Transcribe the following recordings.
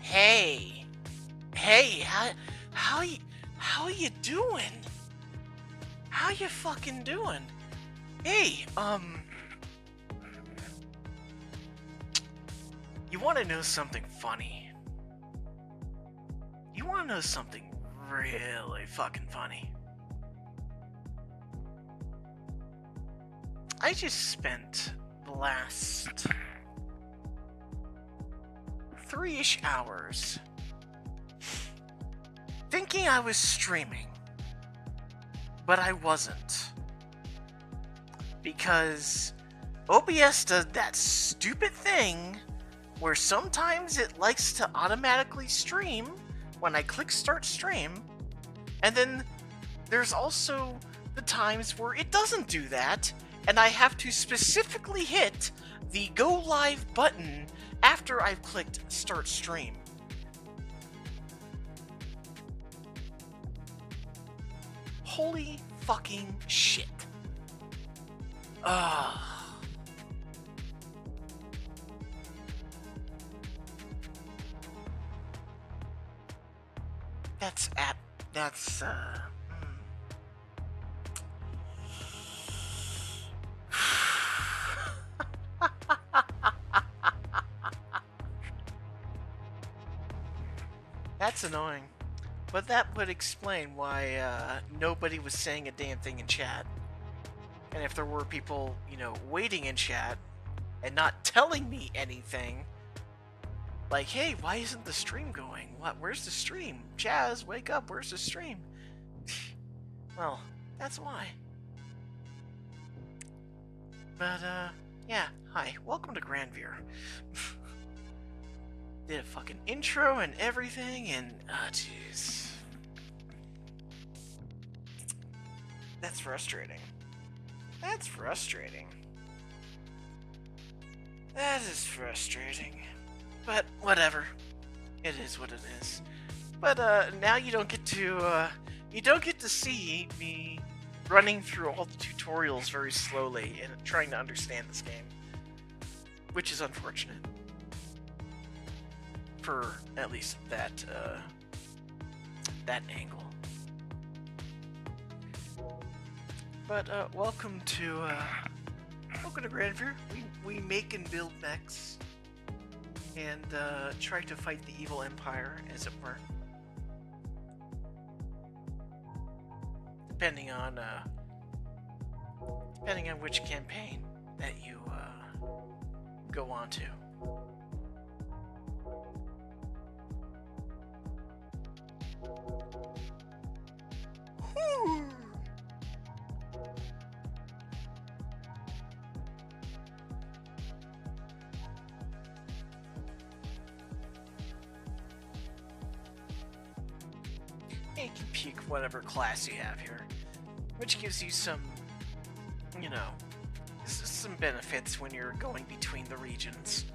Hey, hey, how you, how you doing? How you fucking doing? Hey, you want to know something funny? You want to know something really fucking funny? I just spent the last 3-ish hours thinking I was streaming, but I wasn't. Because OBS does that stupid thing where sometimes it likes to automatically stream when I click start stream, and then there's also the times where it doesn't do that, and I have to specifically hit the go live button after I've clicked start stream. Holy fucking shit. That's That's annoying. But that would explain why nobody was saying a damn thing in chat. And if there were people, waiting in chat and not telling me anything, like, hey, why isn't the stream going? Where's the stream? Chaz, wake up, where's the stream? Well, that's why. But, yeah, hi, welcome to Grainvir. Did a fucking intro and everything, and, jeez. That's frustrating. That's frustrating. That is frustrating. But, whatever. It is what it is. But, now you don't get to see me running through all the tutorials very slowly and trying to understand this game. Which is unfortunate. For at least that angle. But welcome to Grainvir. We make and build mechs and try to fight the evil empire, as it were. Depending on which campaign that you go on to. You can pick whatever class you have here, which gives you some, some benefits when you're going between the regions,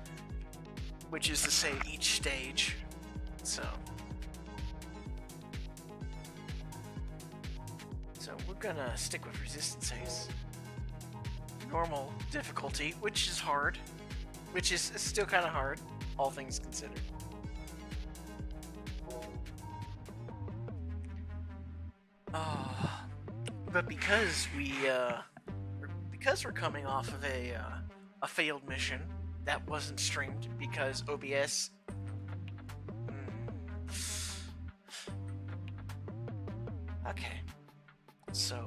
which is to say each stage. So we're gonna stick with resistance haste. Normal difficulty, which is hard, which is still kind of hard, all things considered. But because we're coming off of a failed mission that wasn't streamed because OBS. Okay. So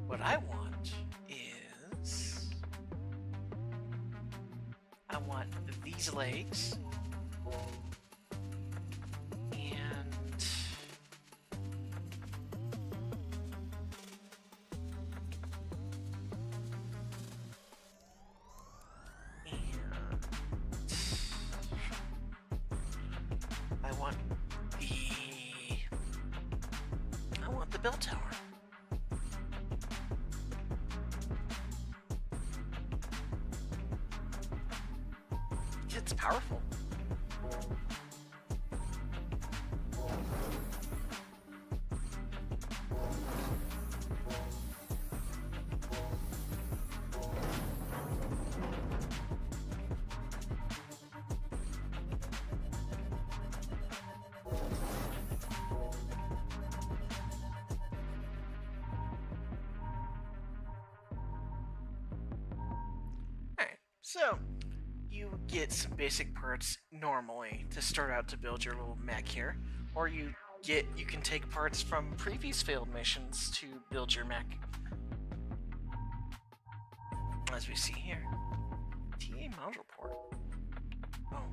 what I want is I want these legs. I want the bell tower. It's powerful. So, you get some basic parts normally to start out to build your little mech here, or you can take parts from previous failed missions to build your mech. As we see here. TA module port. Oh.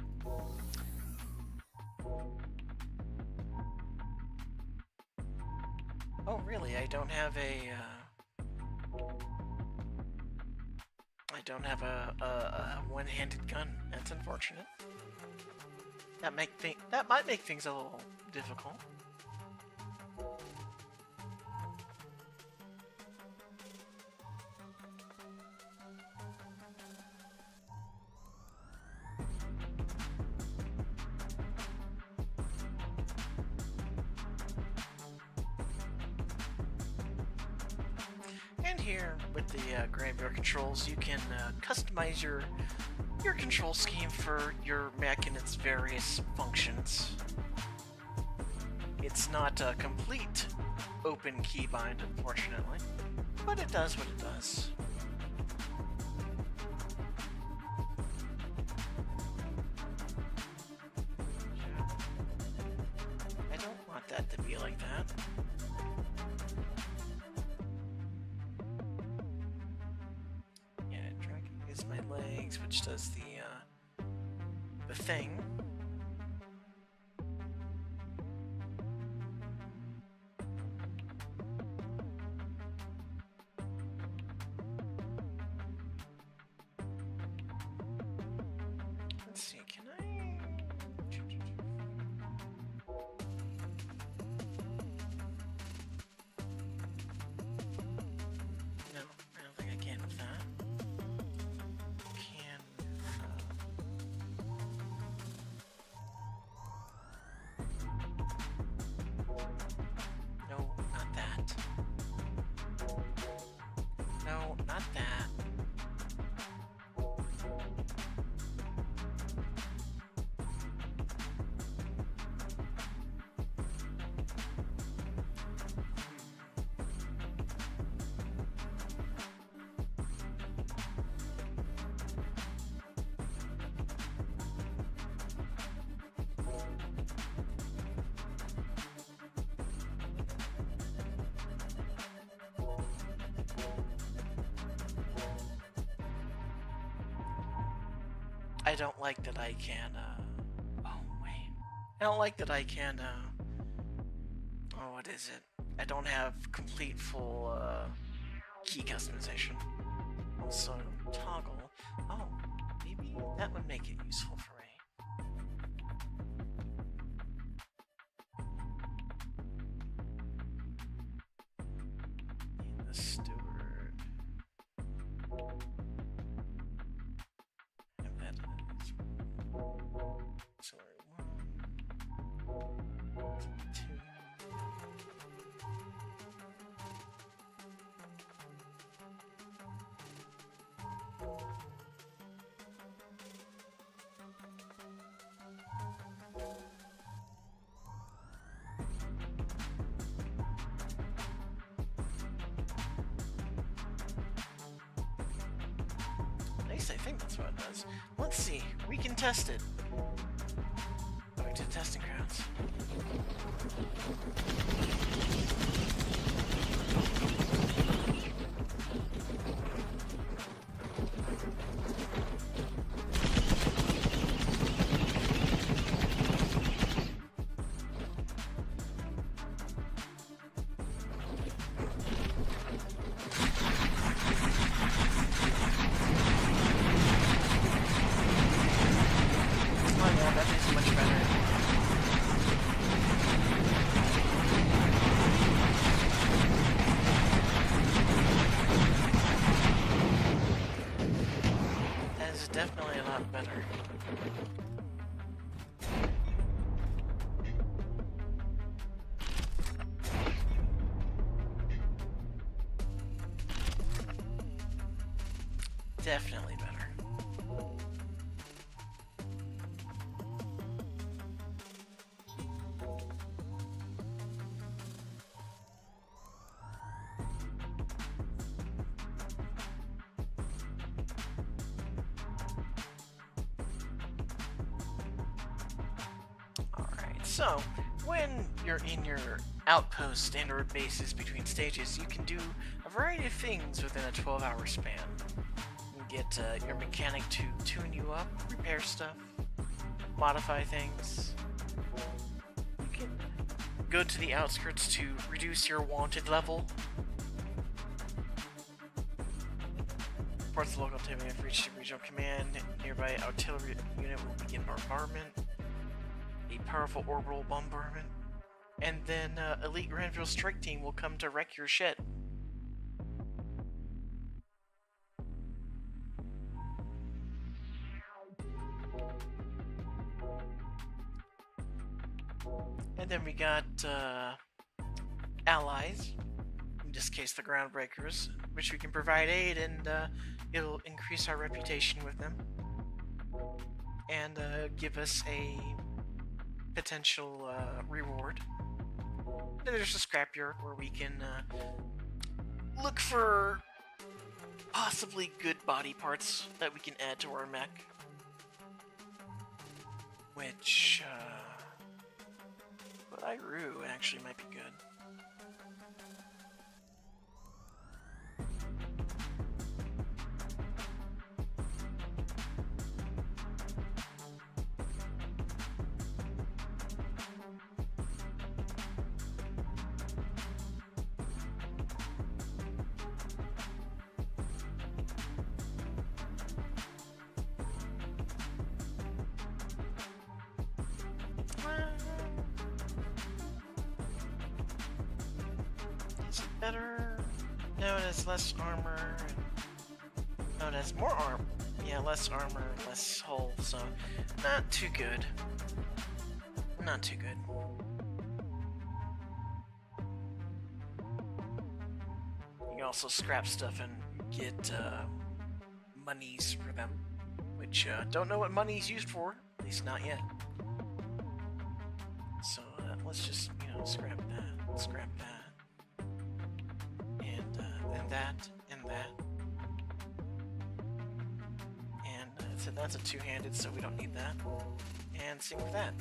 Oh, really? I don't have a one-handed gun. That's unfortunate. That might make things a little difficult. And here, with the Grainvir controls, you can customize your control scheme for your mech and its various functions. It's not a complete open keybind, unfortunately, but it does what it does. I don't want that to be like that. My legs, which does the thing. Let's see, can I? No, I don't think I can with that. Not that. I don't like that I can, oh, wait. I don't like that I can, oh, what is it? I don't have complete full, key customization. Also, toggle. Oh, maybe that would make it useful for me. And the steward. Sorry, 1, 2. At least I think that's what it does. Let's see. We can test it. Going to the testing grounds. Definitely a lot better. Definitely better. So, when you're in your outpost standard bases between stages, you can do a variety of things within a 12-hour span. You can get your mechanic to tune you up, repair stuff, modify things. You can go to the outskirts to reduce your wanted level. Reports the local activity have reached the regional command. Nearby artillery unit will begin bombardment. A powerful orbital bombardment. And then elite Grainvir strike team will come to wreck your shit. And then we got allies, in this case the Groundbreakers, which we can provide aid, and it'll increase our reputation with them and give us a potential reward. Then there's a scrapyard where we can look for possibly good body parts that we can add to our mech, which Iru actually might be good. Better? No, it has less armor. No, it has more armor. Yeah, less armor, less hull, so not too good. Not too good. You can also scrap stuff and get monies for them, which don't know what money's used for, at least not yet. So let's just, scrap that, scrap that. That and that, and so that's a two-handed, so we don't need that. And same with that.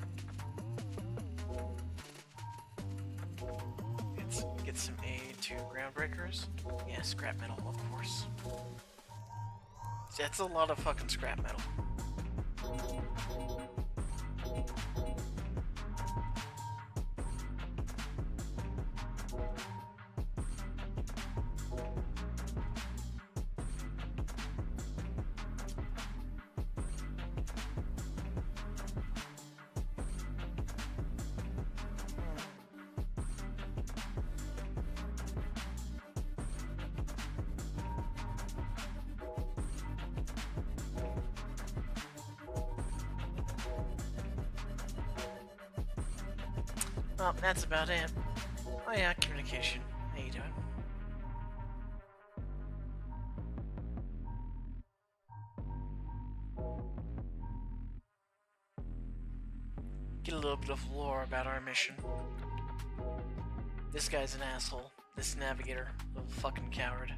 Let's get some aid to Groundbreakers. Yeah, scrap metal, of course. That's a lot of fucking scrap metal. Well, that's about it. Oh yeah, communication. How you doing? Get a little bit of lore about our mission. This guy's an asshole. This navigator, little fucking coward.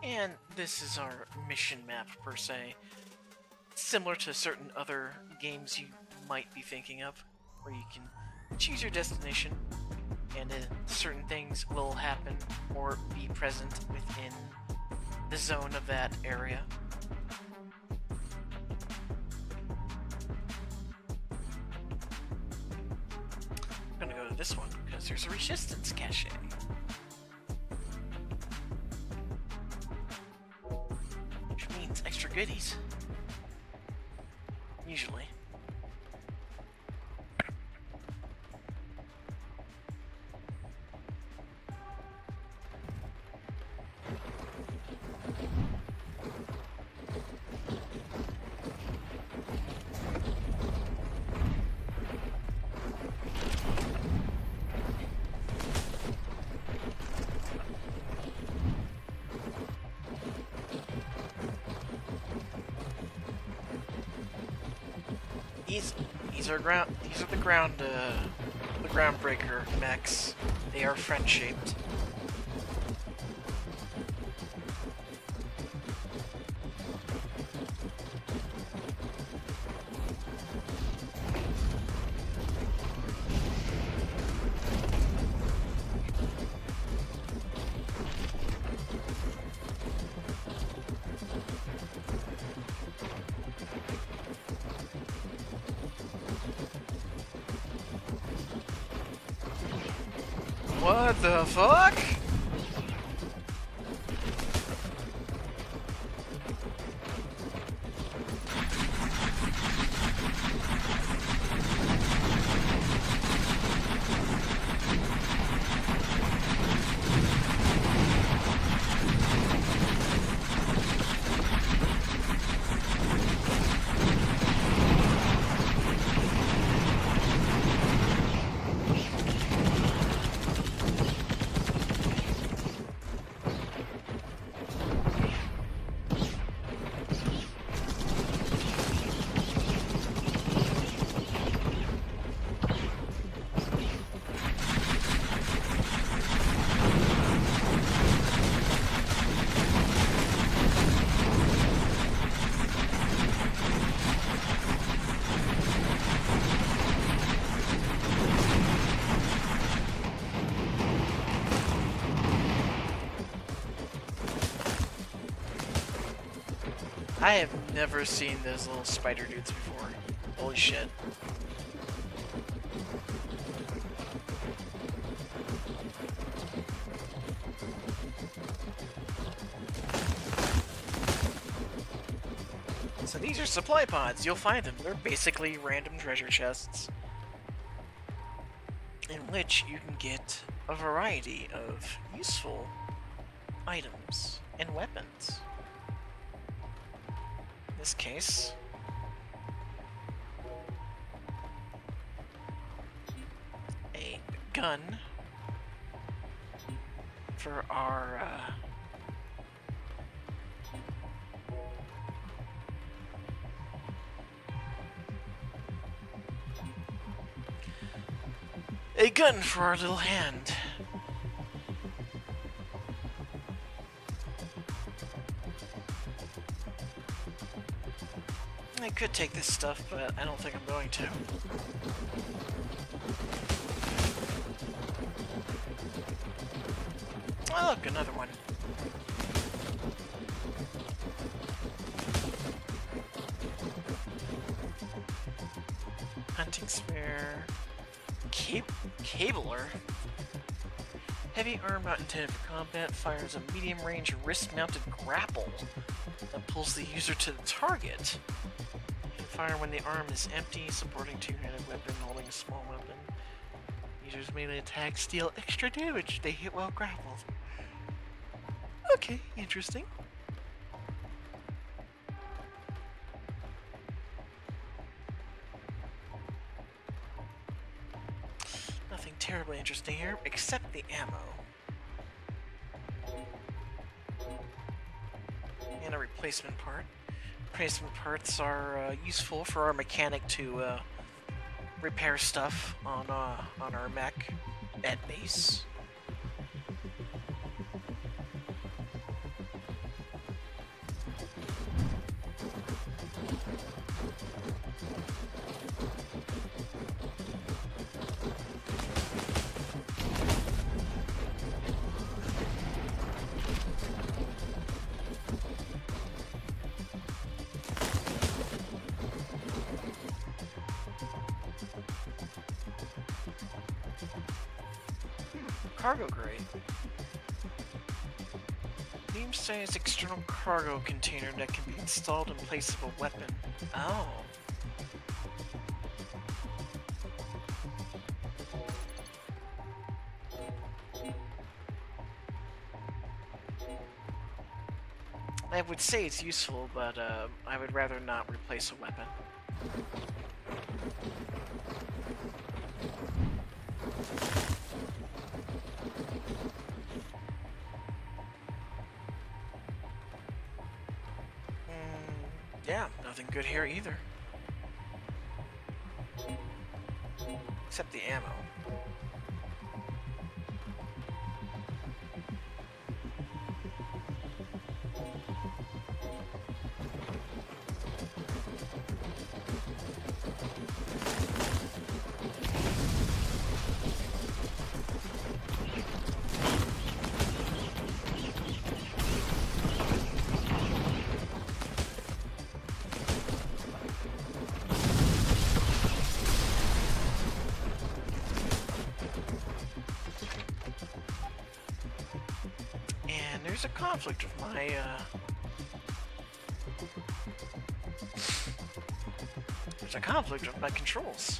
And this is our mission map, per se. Similar to certain other games you might be thinking of, where you can choose your destination, and certain things will happen or be present within the zone of that area. I'm gonna go to this one, because there's a resistance cache. Extra goodies. Usually. These are the groundbreaker mechs. They are friend shaped. What the fuck? I have never seen those little spider dudes before. Holy shit. So these are supply pods. You'll find them. They're basically random treasure chests in which you can get a variety of useful items and weapons. In this case, a gun for our little hand. I could take this stuff, but I don't think I'm going to. Oh, look, another one. Hunting spear. Cabler. Heavy arm not intended for combat, fires a medium-range wrist-mounted grapple that pulls the user to the target. You can fire when the arm is empty, supporting two-handed weapon, holding a small weapon. Users melee attacks deal extra damage. They hit while grappled. Okay, interesting. Nothing terribly interesting here, except the ammo. And a replacement part. Replacement parts are useful for our mechanic to repair stuff on our mech at base. Cargo crate. Medium-sized external cargo container that can be installed in place of a weapon. Oh. I would say it's useful, but I would rather not replace a weapon. Yeah, nothing good here either. except the ammo. There's a conflict with my, There's a conflict with my controls.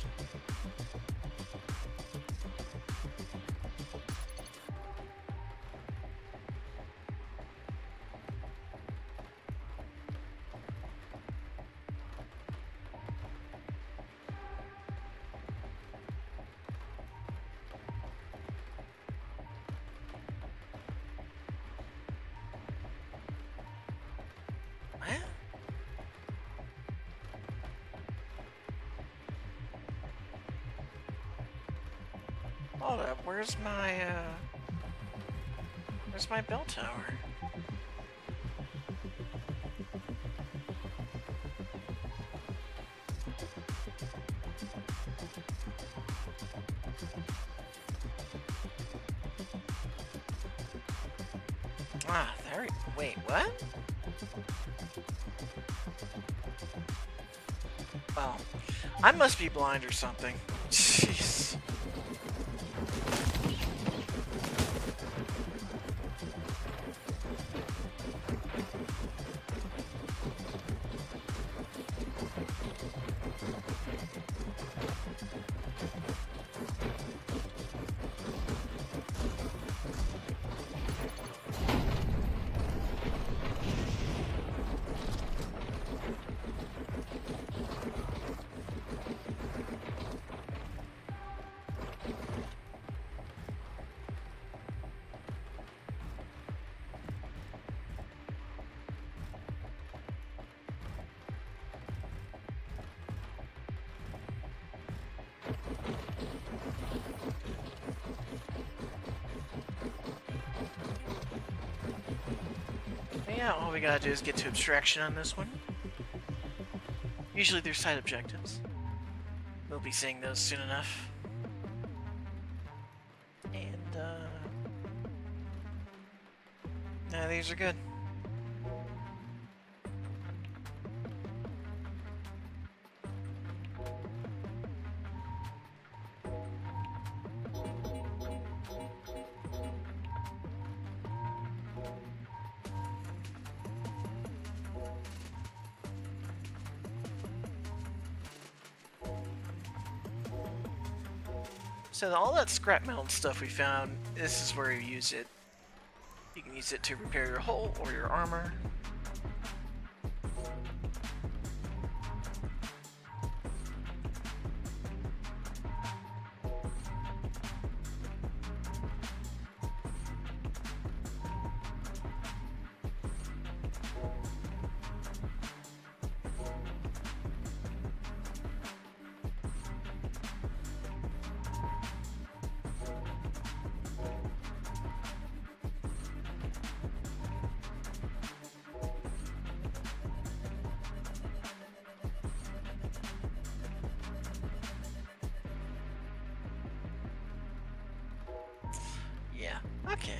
Hold up, where's my bell tower? Ah, there, wait, what? Well, I must be blind or something. Jeez. Yeah, all we gotta do is get to abstraction on this one. Usually there's side objectives. We'll be seeing those soon enough. And, nah, these are good. So all that scrap metal stuff we found, this is where you use it. You can use it to repair your hull or your armor. Yeah, okay.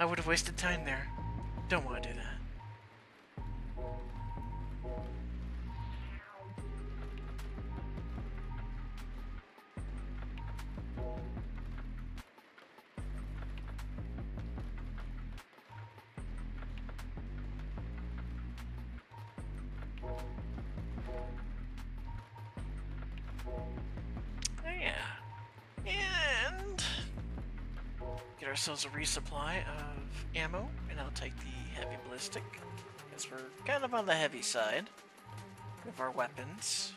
I would have wasted time there. Don't want to do that. Get ourselves a resupply of ammo, and I'll take the heavy ballistic, because we're kind of on the heavy side of our weapons.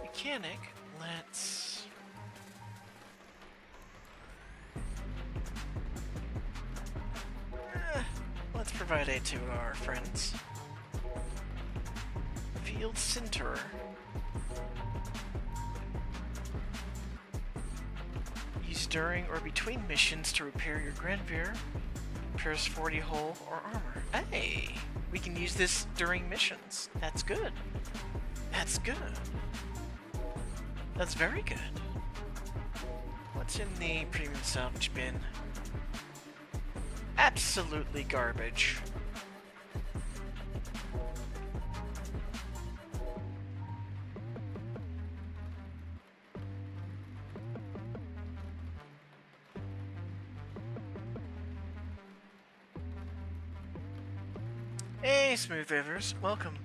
Mechanic, let's... let's provide aid to our friends. V Field Center. Use during or between missions to repair your Grainvir. Repairs 40 hull or armor. Hey! We can use this during missions. That's good. That's good. That's very good. What's in the premium salvage bin? Absolutely garbage. Hey, Smooth Rivers, welcome.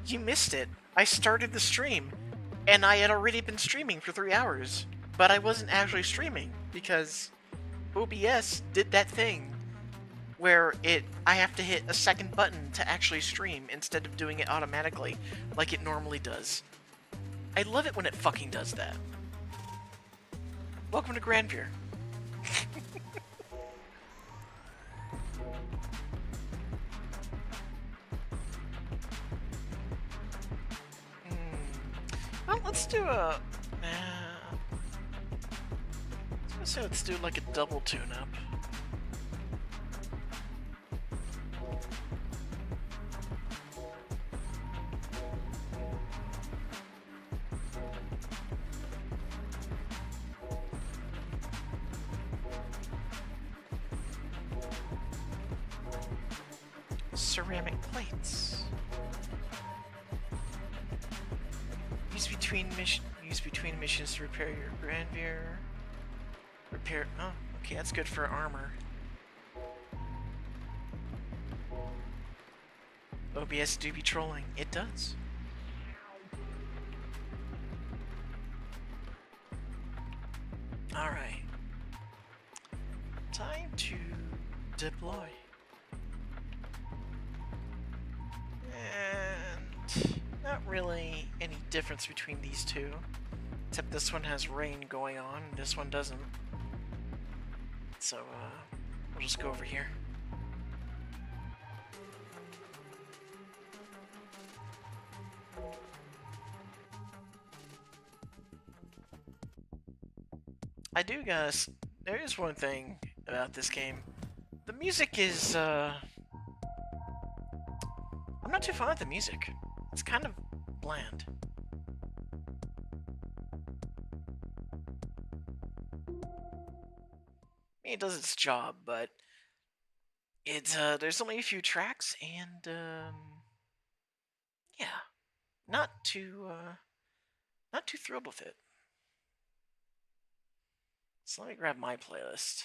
You missed it. I started the stream, and I had already been streaming for 3 hours, but I wasn't actually streaming because OBS did that thing where I have to hit a second button to actually stream instead of doing it automatically like it normally does. I love it when it fucking does that. Welcome to Grainvir. Well, let's do a... let's do like a double tune-up. Ceramic plates. Use between missions to repair your Grainvir. Repair. Oh, okay, that's good for armor. OBS do be trolling. It does. Alright. Time to deploy. And not really any difference between these two. Except this one has rain going on, and this one doesn't. So, we'll just go over here. I do, guys. There is one thing about this game. The music is, I'm not too fond of the music. It's kind of bland. It does its job, but it's there's only a few tracks, and yeah, not too thrilled with it. So let me grab my playlist.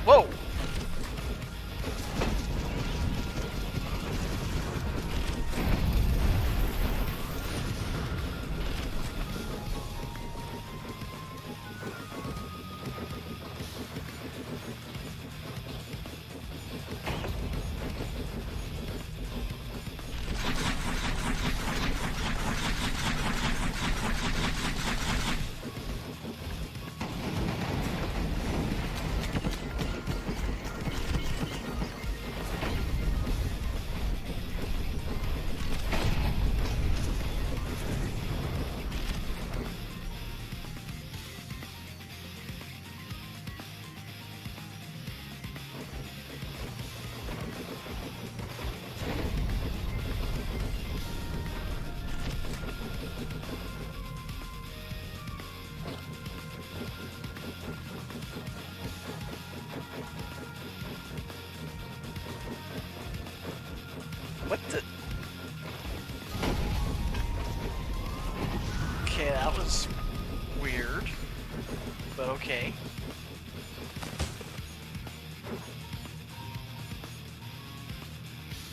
Whoa!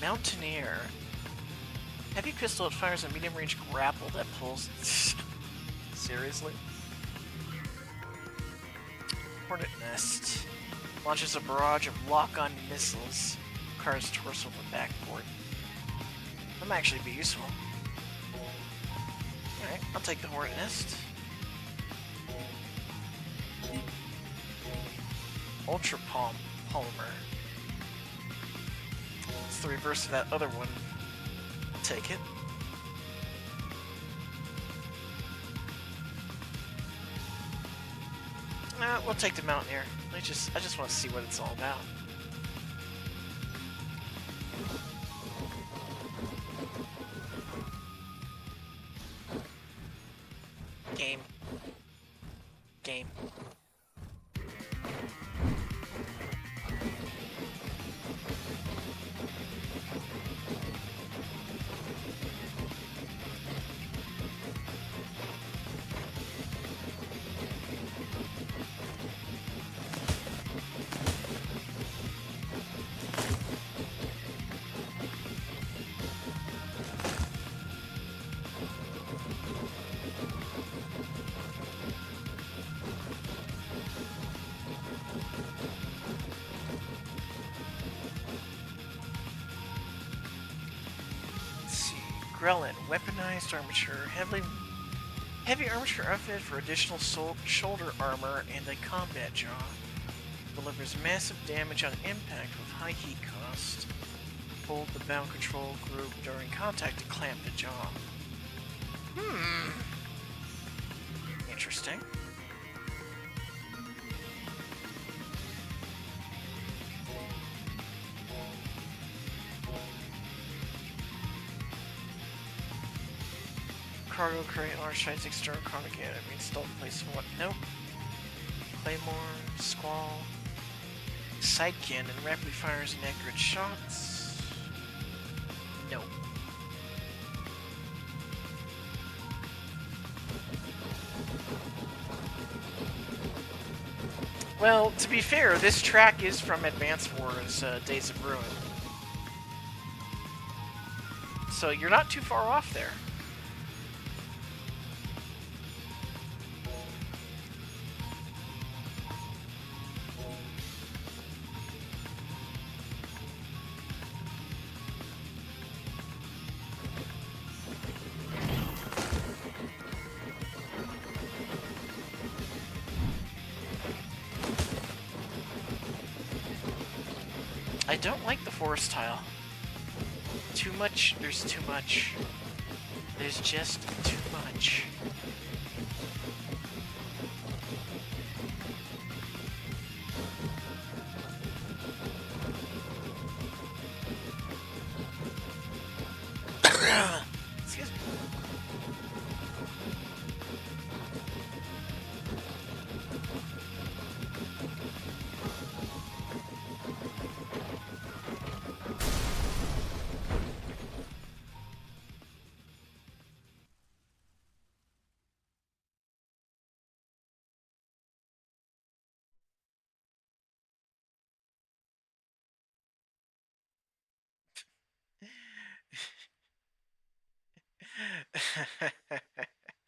Mountaineer. Heavy pistol that fires a medium-range grapple that pulls... Seriously? Hornet Nest. Launches a barrage of lock-on missiles. Cars torso with backboard. That might actually be useful. Alright, I'll take the Hornet Nest. Ultra Polymer. It's the reverse of that other one. Take it. We'll take the Mountaineer. I just want to see what it's all about. Game. Game. Grelin, weaponized armature, heavy armature outfit for additional shoulder armor and a combat jaw. Delivers massive damage on impact with high heat cost. Hold the bound control group during contact to clamp the jaw. Interesting. Cargo crate, large size external cargo gate. I mean, still place what? Nope. Claymore, Squall, Side Cannon rapidly fires inaccurate shots. Nope. Well, to be fair, this track is from Advance Wars, Days of Ruin. So you're not too far off there. I don't like the forest tile. Too much, there's too much. There's just too much. Excuse me.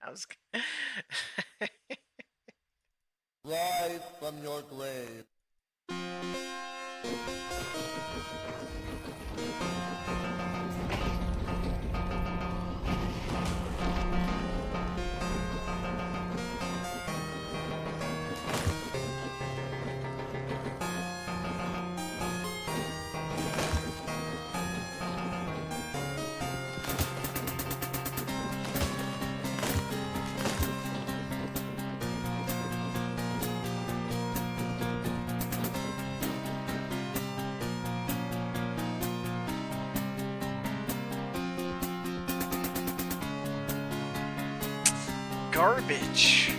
I was. Rise from your grave. Garbage.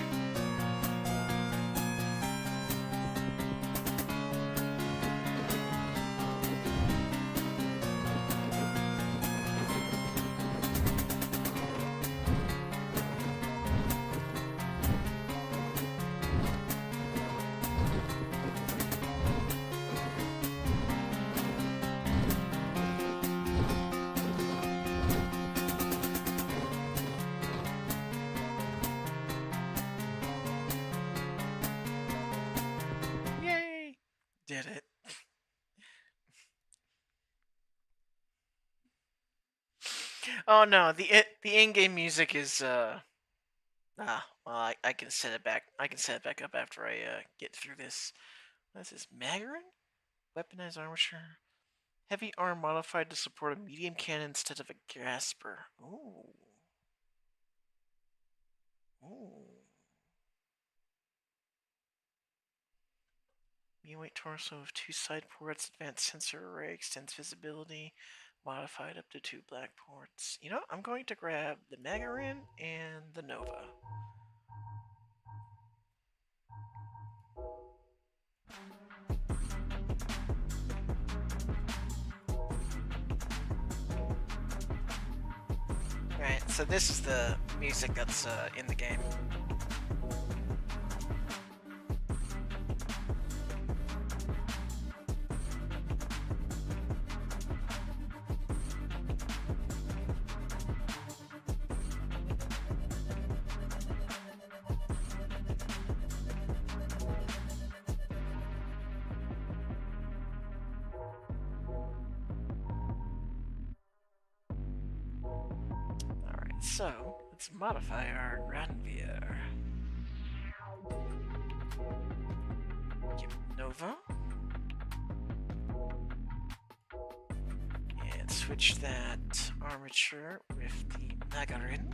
Oh no, the in-game music is well, I can set it back. I can set it back up after I get through this. What is this? Magarin? Weaponized armature. Heavy arm modified to support a medium cannon instead of a grasper. Ooh. Ooh. Medium weight torso with 2 side ports, advanced sensor array, extends visibility, modified up to 2 black ports. You know, I'm going to grab the Magarin and the Nova. Alright, so this is the music that's in the game. Alright, so let's modify our Grainvir. Give Nova. And switch that armature with the Magarin.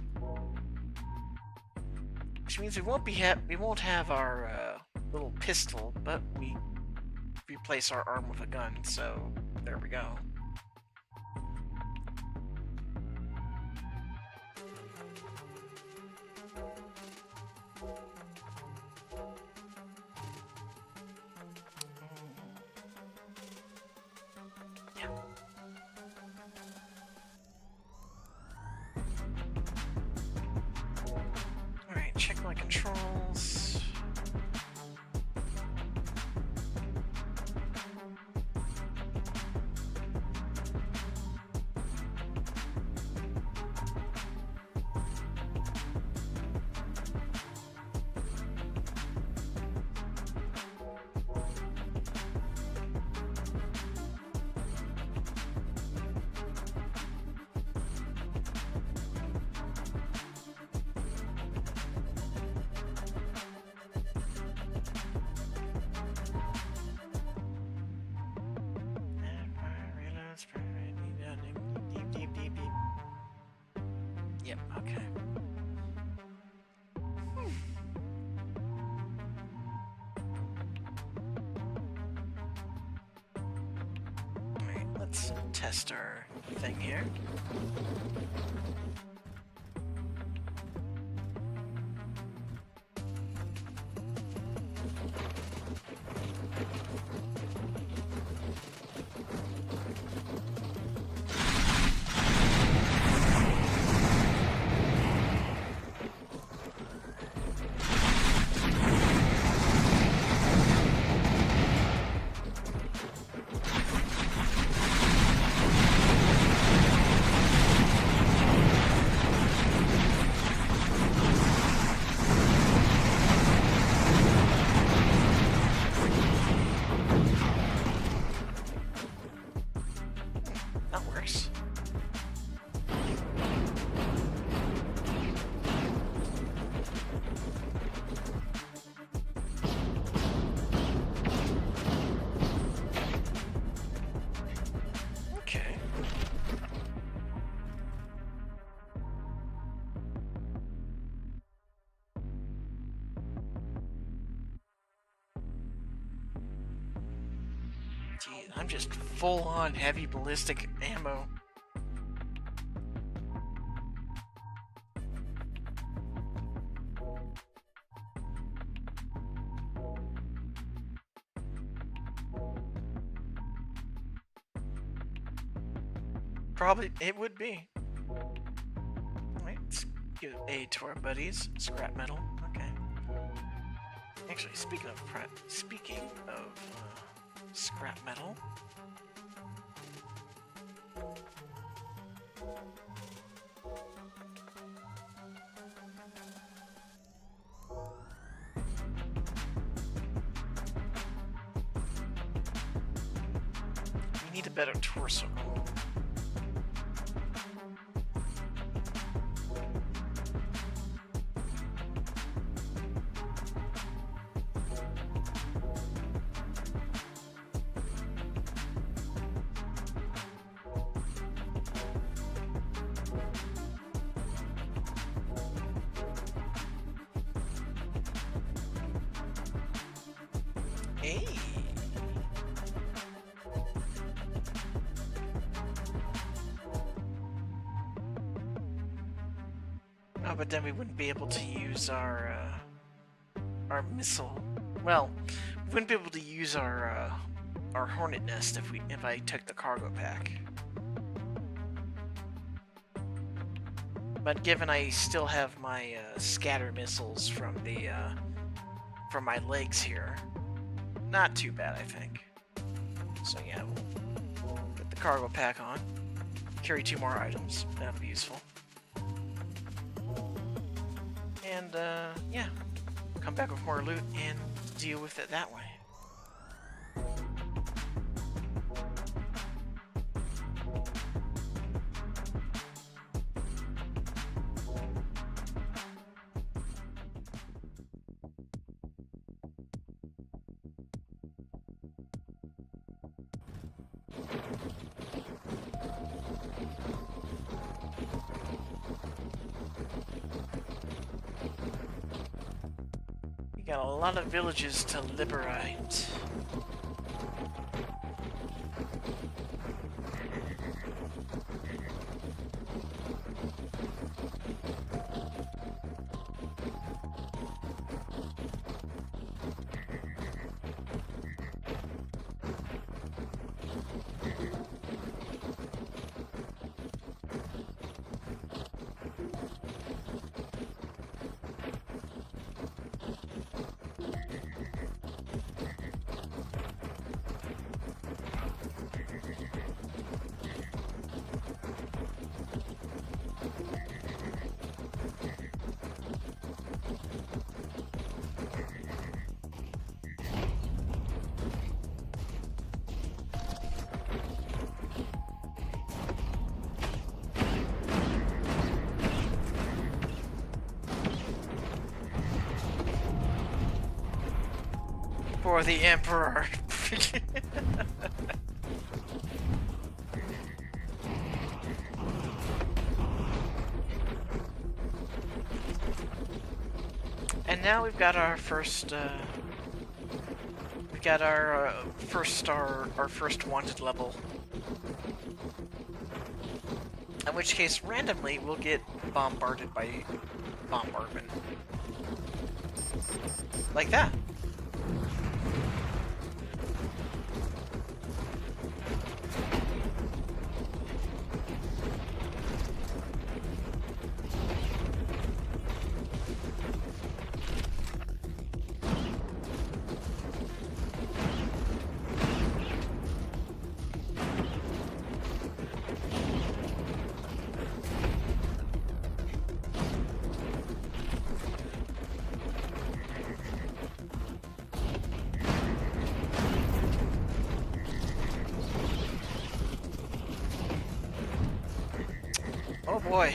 Which means we won't have our little pistol, but we replace our arm with a gun, so there we go. Yeah. Alright, check my controls. Yep, okay. Alright, let's test our thing here. That works. Okay. Gee, I'm just full on heavy ballistic ammo. Probably it would be. Alright, let's give aid to our buddies. Scrap metal. Okay. Actually, speaking of scrap metal. We need a better torso. Hey. Oh, but then we wouldn't be able to use our missile. Well, we wouldn't be able to use our hornet nest if I took the cargo pack. But given I still have my scatter missiles from my legs here, not too bad, I think. So yeah, we'll put the cargo pack on. Carry 2 more items. That'll be useful. And yeah, come back with more loot and deal with it that way. Got a lot of villages to liberate. For the Emperor. And now we've got our first first wanted level. In which case, randomly, we'll get bombarded by bombardment. Like that. Oh boy.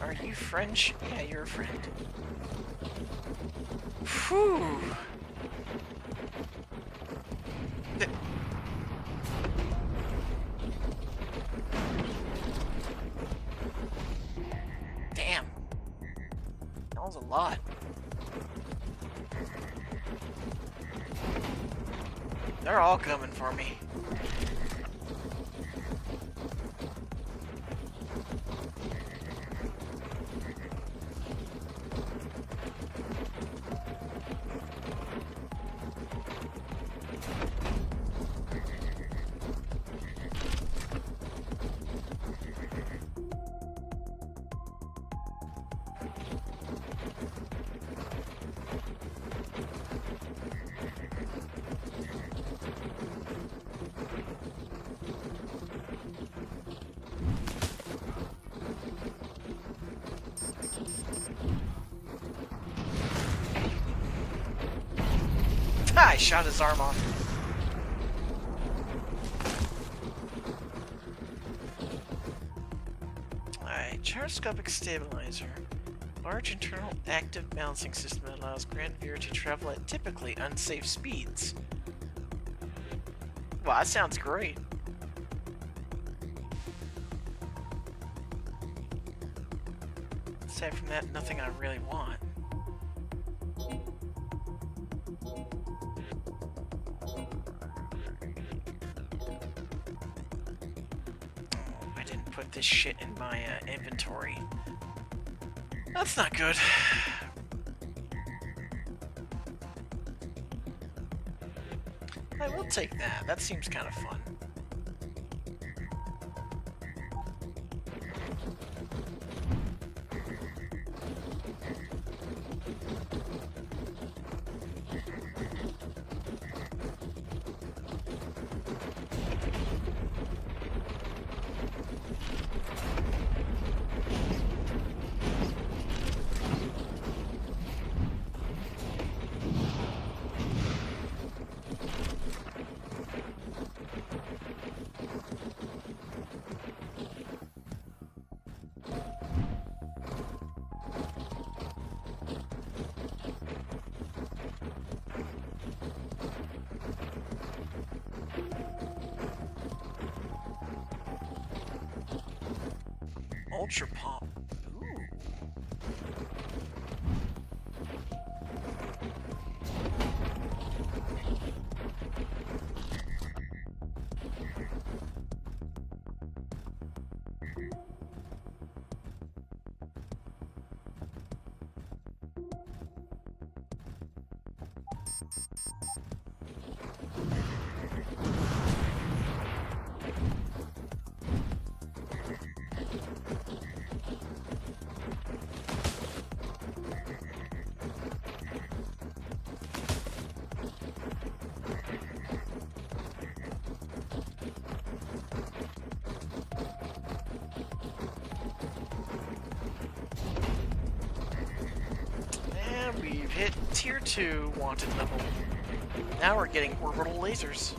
Are you French? Yeah, you're a friend. Whew. Damn. That was a lot. They're all coming for me. I shot his arm off. Alright, gyroscopic stabilizer. Large internal active balancing system that allows Grainvir to travel at typically unsafe speeds. Well, that sounds great. Aside from that, nothing I really want. Oh, I didn't put this shit in my inventory. That's not good. I will take that. That seems kind of fun. Ultra pop. Ooh. And we've hit tier 2 wanted level. Now we're getting orbital lasers.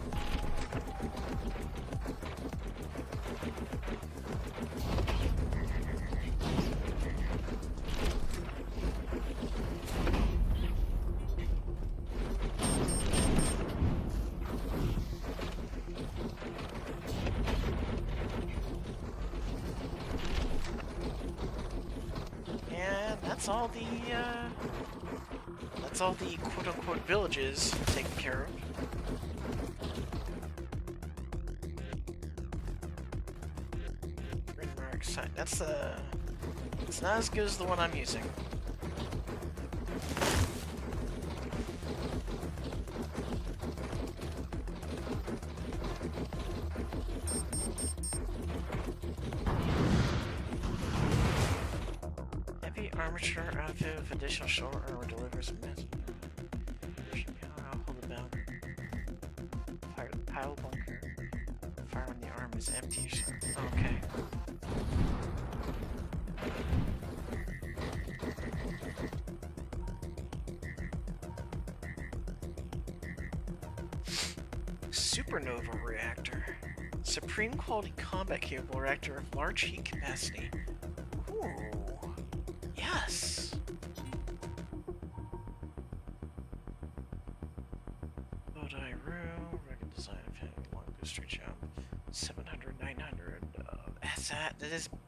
And that's all the quote-unquote villages taken care of. Grainvir site. That's it's not as good as the one I'm using. Armature outfit with additional shoulder armor delivers a message. Hold it down. Fire the pile bunker. Fire when the arm is empty. Okay. Supernova reactor. Supreme quality combat capable reactor of large heat capacity. Ooh. Yes. Lodi room, record design of having long booster jump, 700, 900.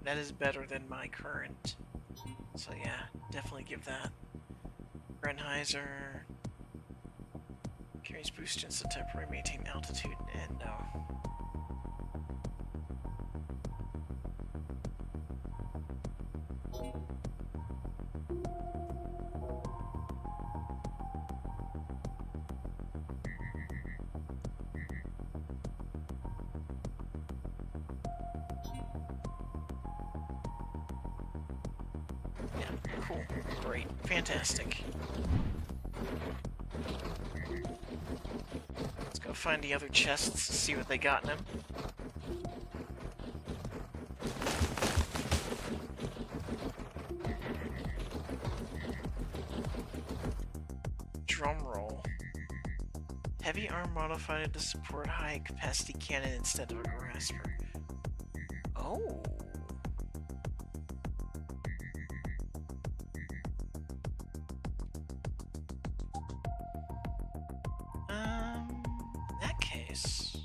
That is better than my current. So yeah, definitely give that. Greinvir carries boost instant temporary maintain altitude and no. Cool. Great. Fantastic. Let's go find the other chests, see what they got in them. Drum roll. Heavy arm modified to support high capacity cannon instead of a grasper. Oh. In that case,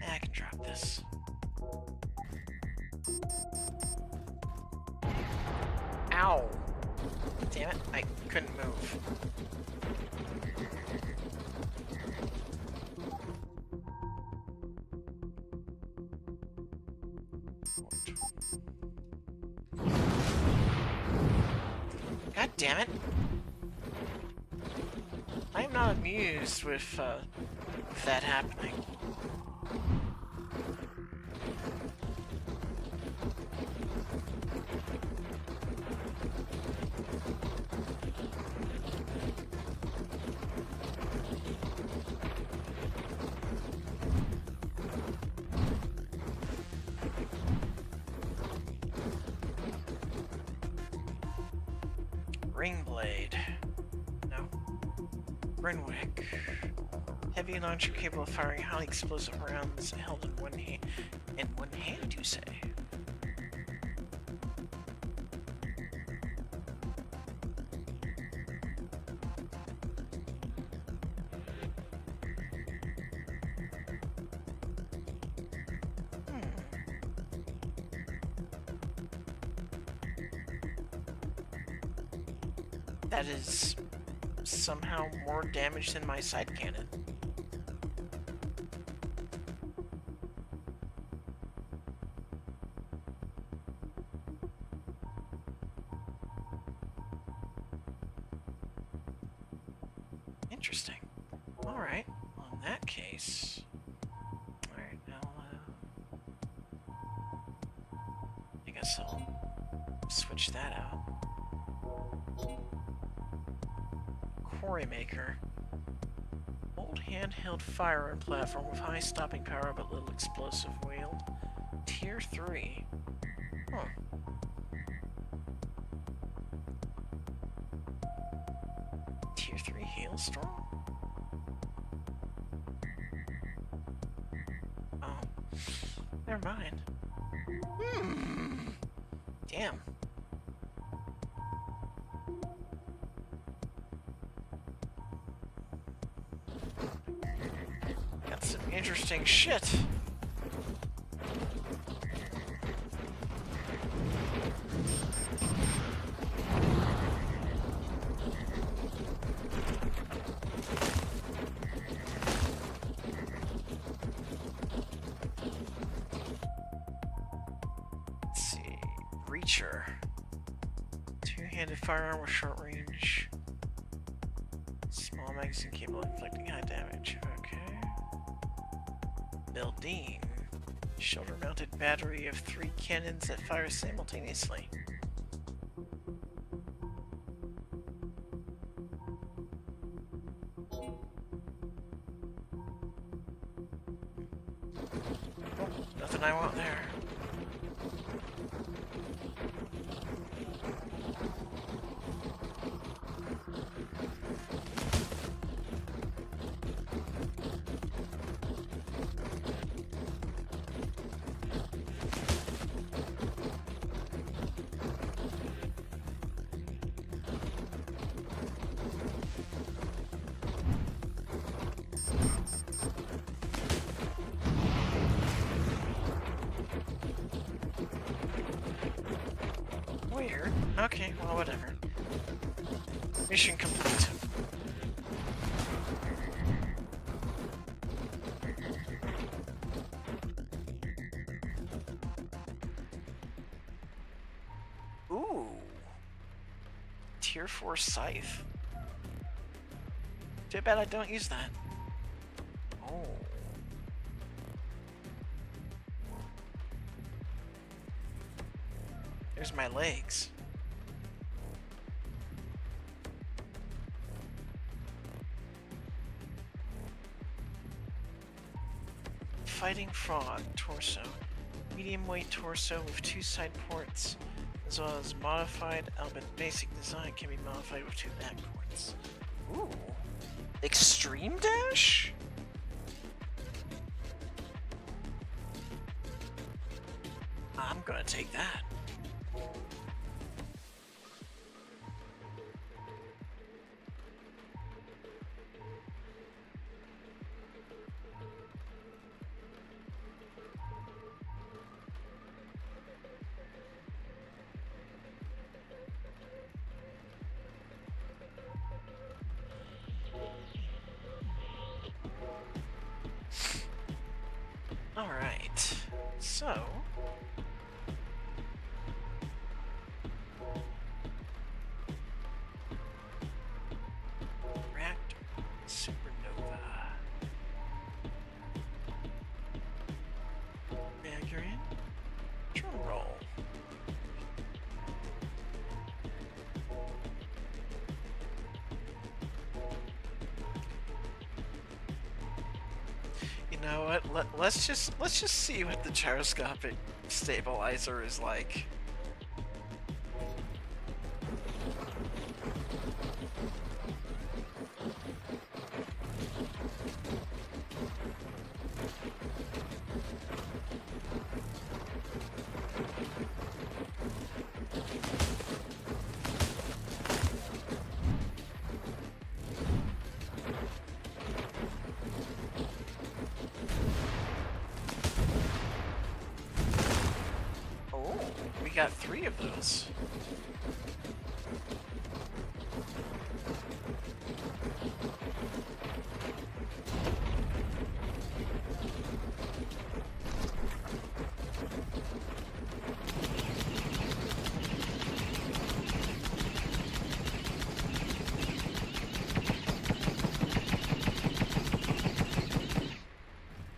I can drop this. Ow! Damn it, I couldn't move. God damn it! I am not amused with that happening. Ring blade. No. Renwick. Heavy launcher capable of firing highly explosive rounds held in one hand. In one hand, you say? That is somehow more damage than my side cannon. Interesting. Alright, well in that case... Alright, now, I guess I'll switch that out. Quarry Maker. Old handheld firearm platform with high stopping power but little explosive wield. Tier 3. Huh. Tier 3 Hailstorm? Oh. Never mind. Damn. Some interesting shit. Let's see. Reacher. Two-handed firearm with short range. Small magazine capable of inflicting high damage. Okay. Building. Shoulder-mounted battery of 3 cannons that fire simultaneously. Oh, nothing I want there. Weird. Okay, well, whatever. Mission complete. Ooh. Tier 4 scythe. Too bad I don't use that. Oh. There's my legs. Fighting Frog torso. Medium weight torso with 2 side ports, as well as modified, albeit basic design can be modified with 2 back ports. Ooh. Extreme dash? I'm gonna take that. Alright, so... Reactor, Supernova... Magarian, drum roll. You know what? Let's just see what the gyroscopic stabilizer is like. Got 3 of those.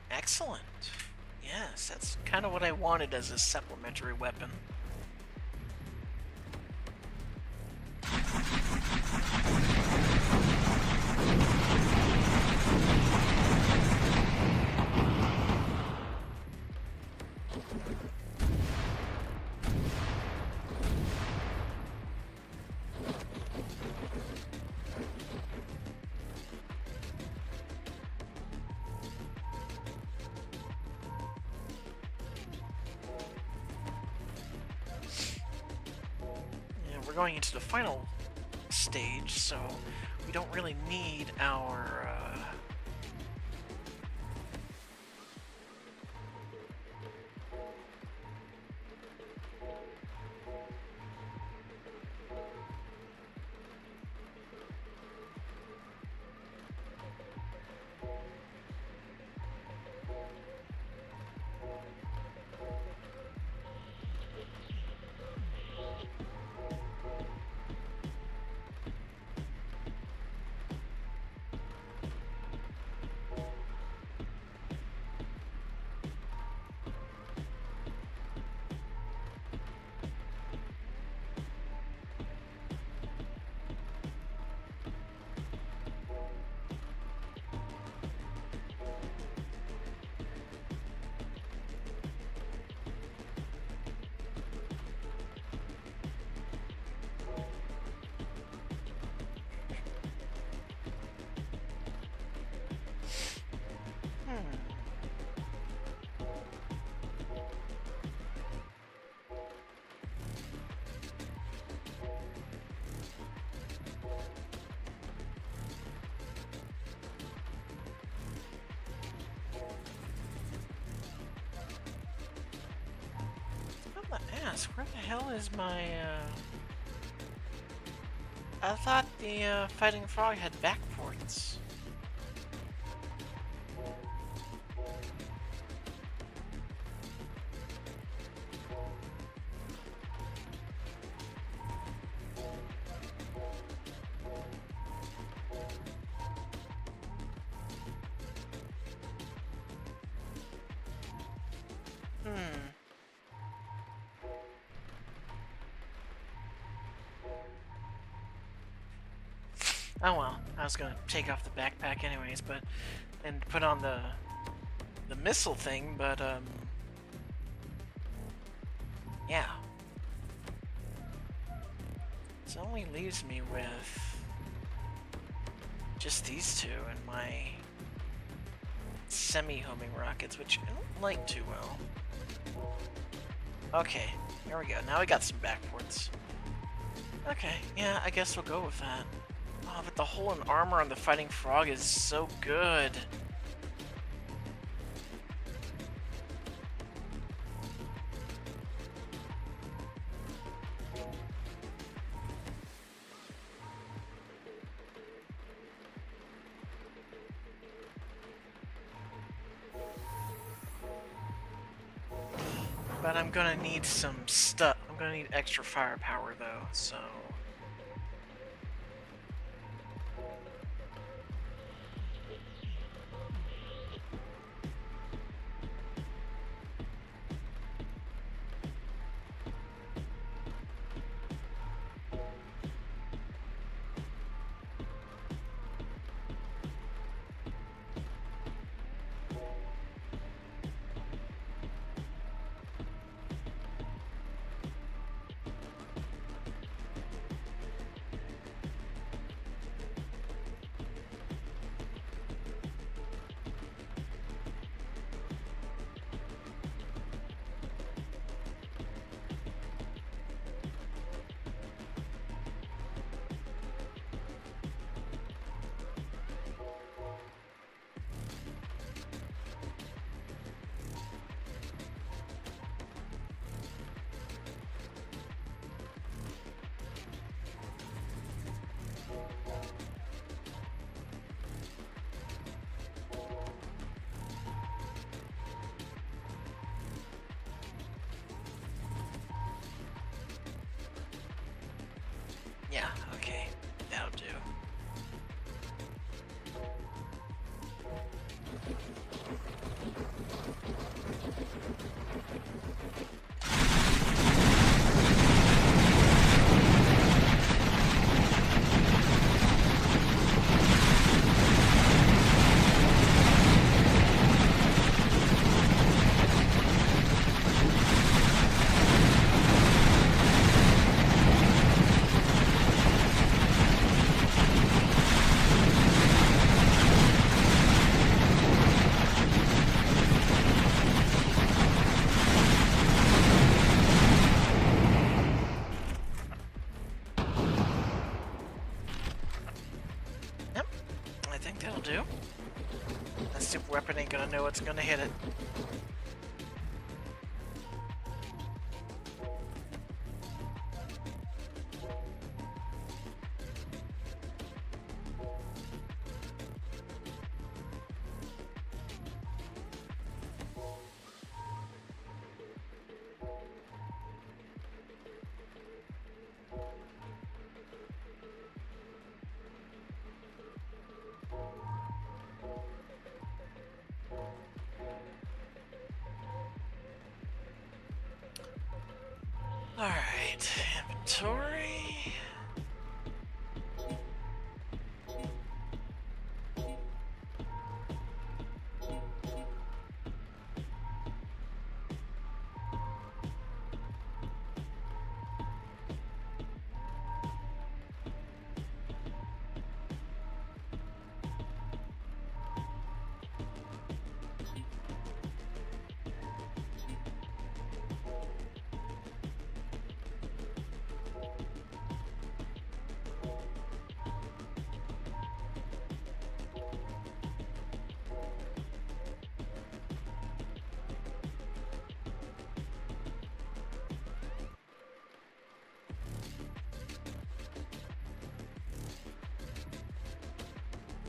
Excellent. Yes, that's kind of what I wanted as a supplementary weapon. Going into the final stage, so we don't really need our where the hell is my, I thought the, Fighting Frog had back ports. Oh well, I was gonna take off the backpack anyways, but and put on the missile thing, but yeah. It only leaves me with just these two and my semi-homing rockets, which I don't like too well. Okay, there we go. Now we got some backports. Okay, yeah, I guess we'll go with that. Oh, but the hole in armor on the Fighting Frog is so good. But I'm gonna need some stuff. I'm gonna need extra firepower though, so. Yeah, okay, that'll do. Yep, I think that'll do. That super weapon ain't gonna know what's gonna hit it. Alright, inventory.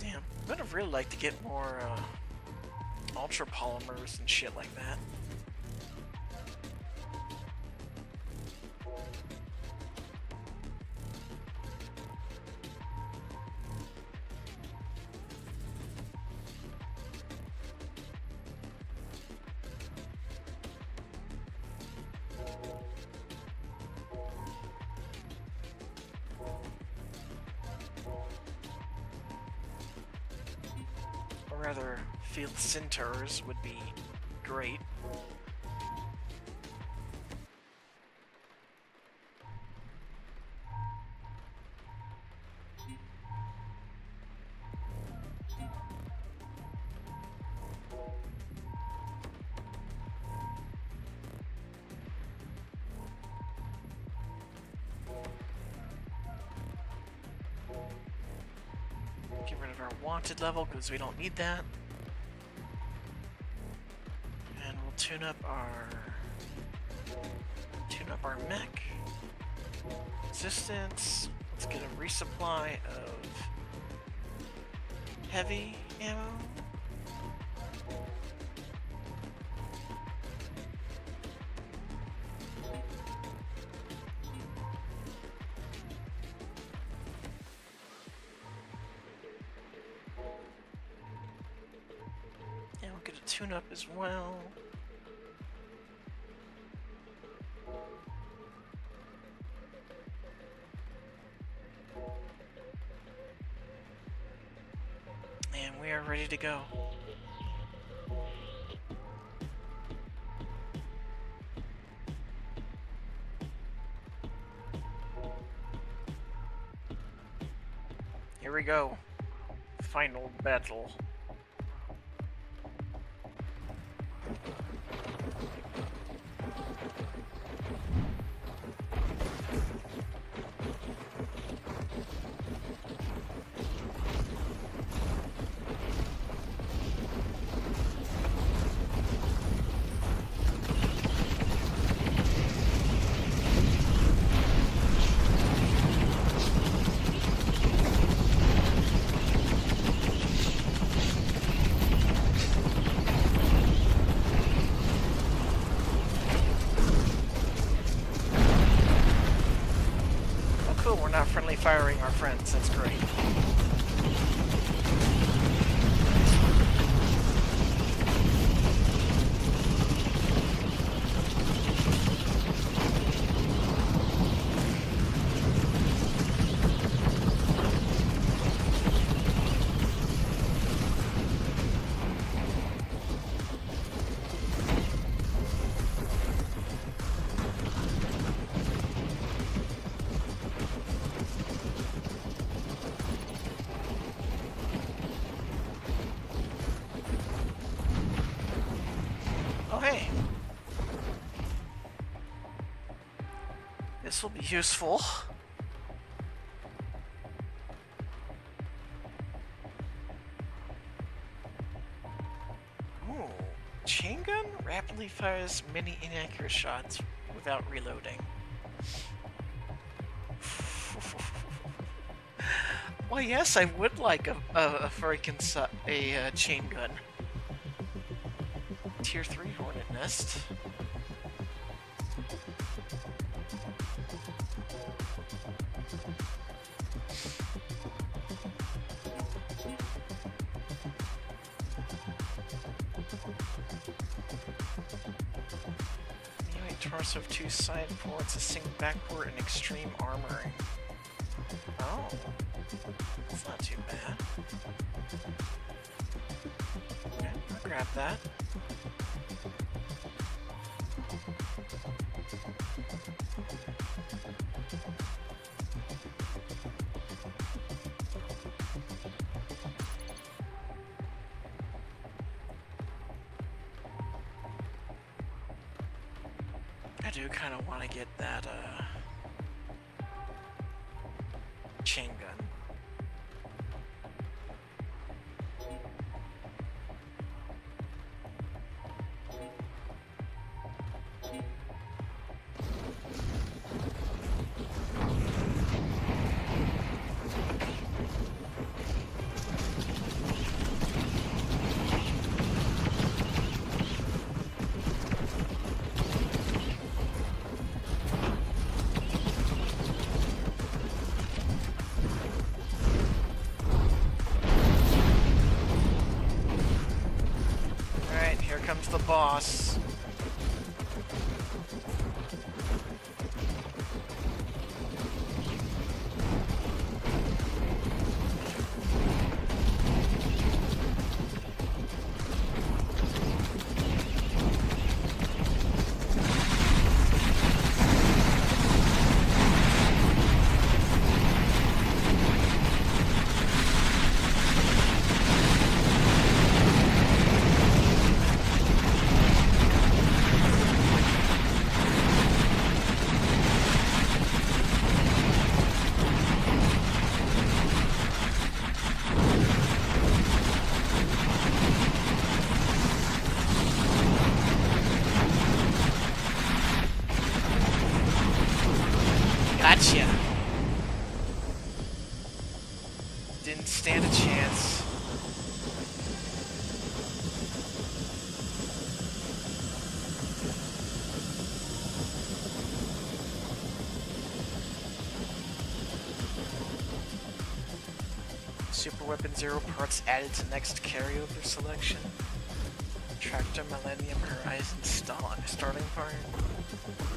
Damn, I would have really liked to get more ultra polymers and shit like that. Or rather, field centers would be great. haunted level because we don't need that. And we'll tune up our mech. Resistance. Let's get a resupply of heavy ammo. And we'll get a tune-up as well. And we are ready to go. Here we go. Final battle. We're not friendly firing our friends. That's great. Oh, hey. This will be useful. Ooh. Chain gun rapidly fires many inaccurate shots without reloading. Well, yes, I would like a freaking chain gun. Tier 3 Hornet Nest. Anyway, torso of 2 side ports, a sync backward, and extreme armoring. Oh, that's not too bad. Okay, I'll grab that. I do kind of want to get that chain gun. Comes the boss. Gotcha! Didn't stand a chance. Super Weapon 0 parts added to next carryover selection. Tractor Millennium Horizon starting part.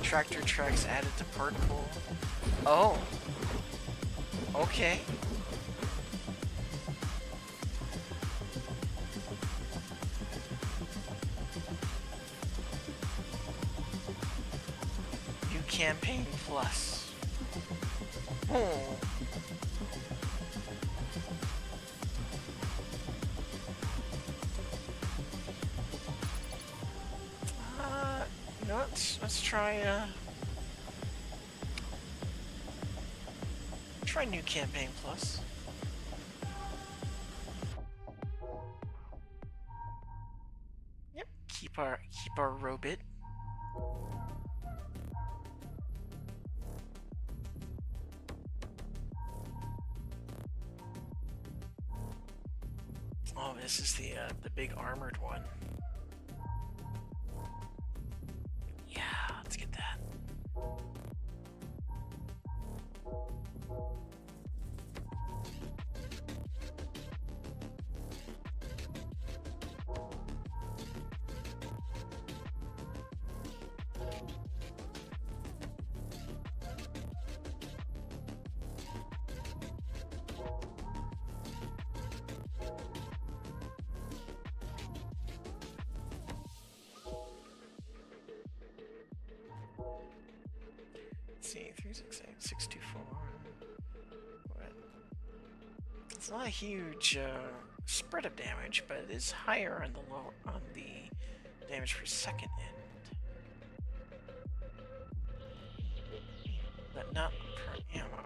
Tractor tracks added to part pool. Oh. Okay. New campaign plus. Oh. No, let's try try new campaign plus. Yep, keep our robot. Oh, this is the big armored one. Yeah, let's get that. Let's see, 368, 624. What? It's not a huge spread of damage, but it is higher on the damage per second end, but not per ammo.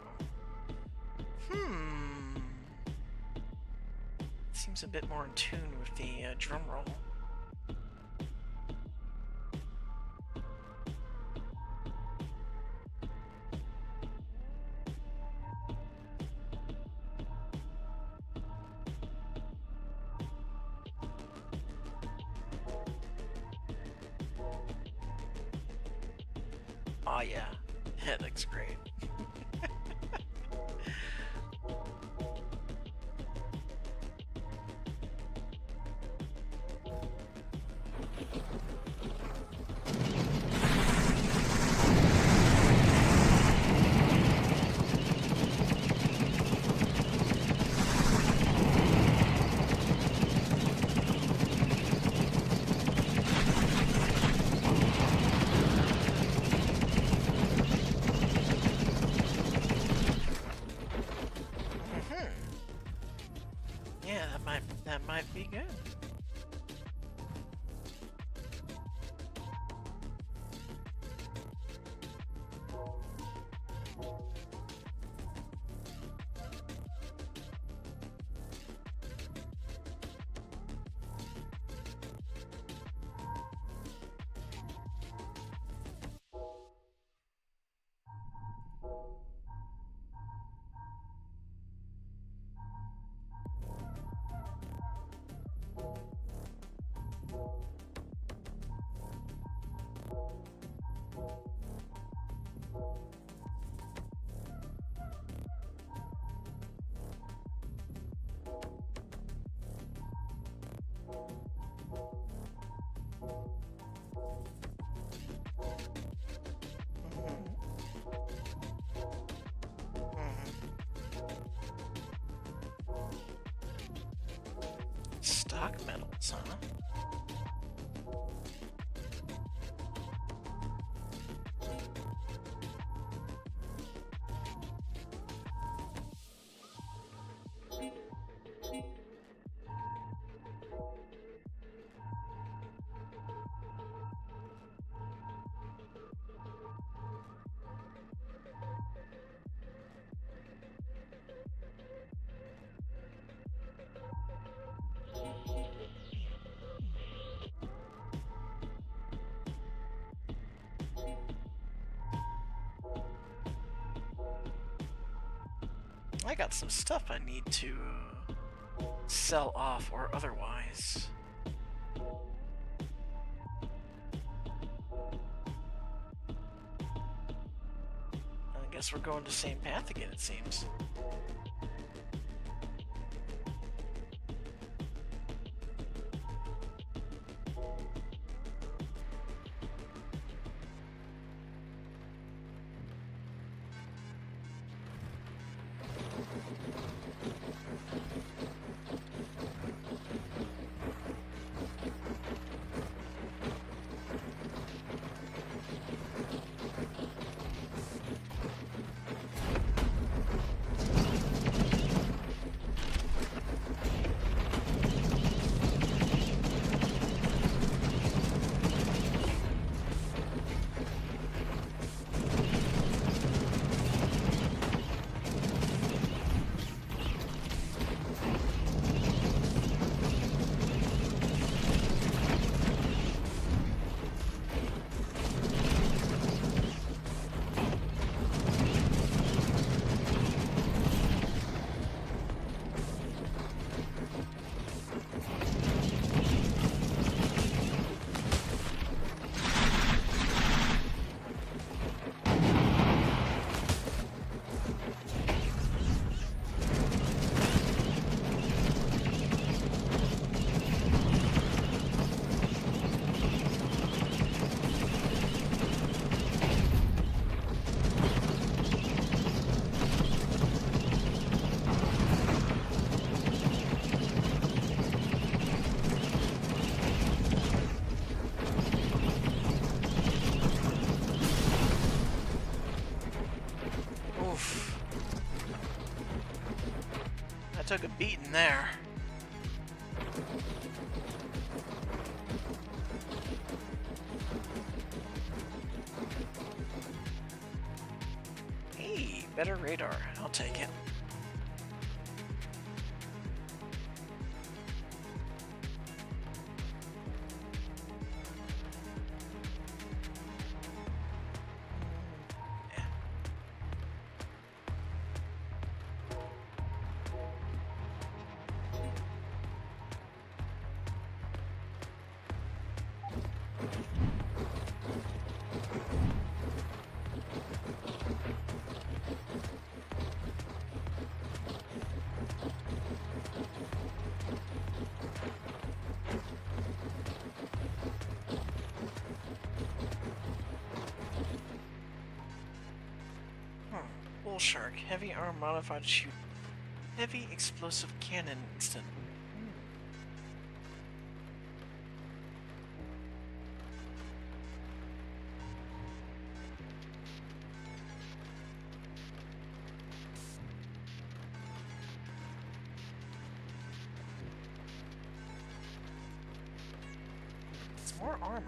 Seems a bit more in tune with the drum roll. Oh yeah, that looks great. Yeah, that might be good. Stock metals, huh? I got some stuff I need to sell off or otherwise. I guess we're going the same path again, it seems. Took a beating there. Hey, better radar. I'll take it. Bull Shark, heavy arm modified to shoot heavy explosive cannon instant. It's more armor.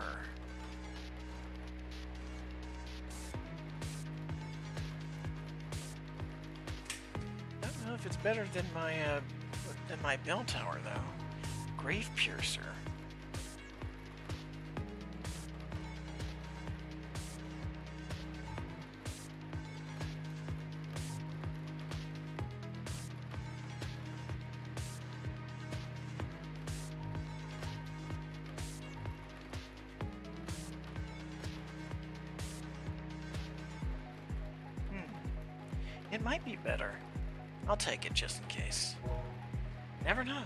If it's better than my bell tower though. Grave Piercer. It might be better. I'll take it just in case. Never know.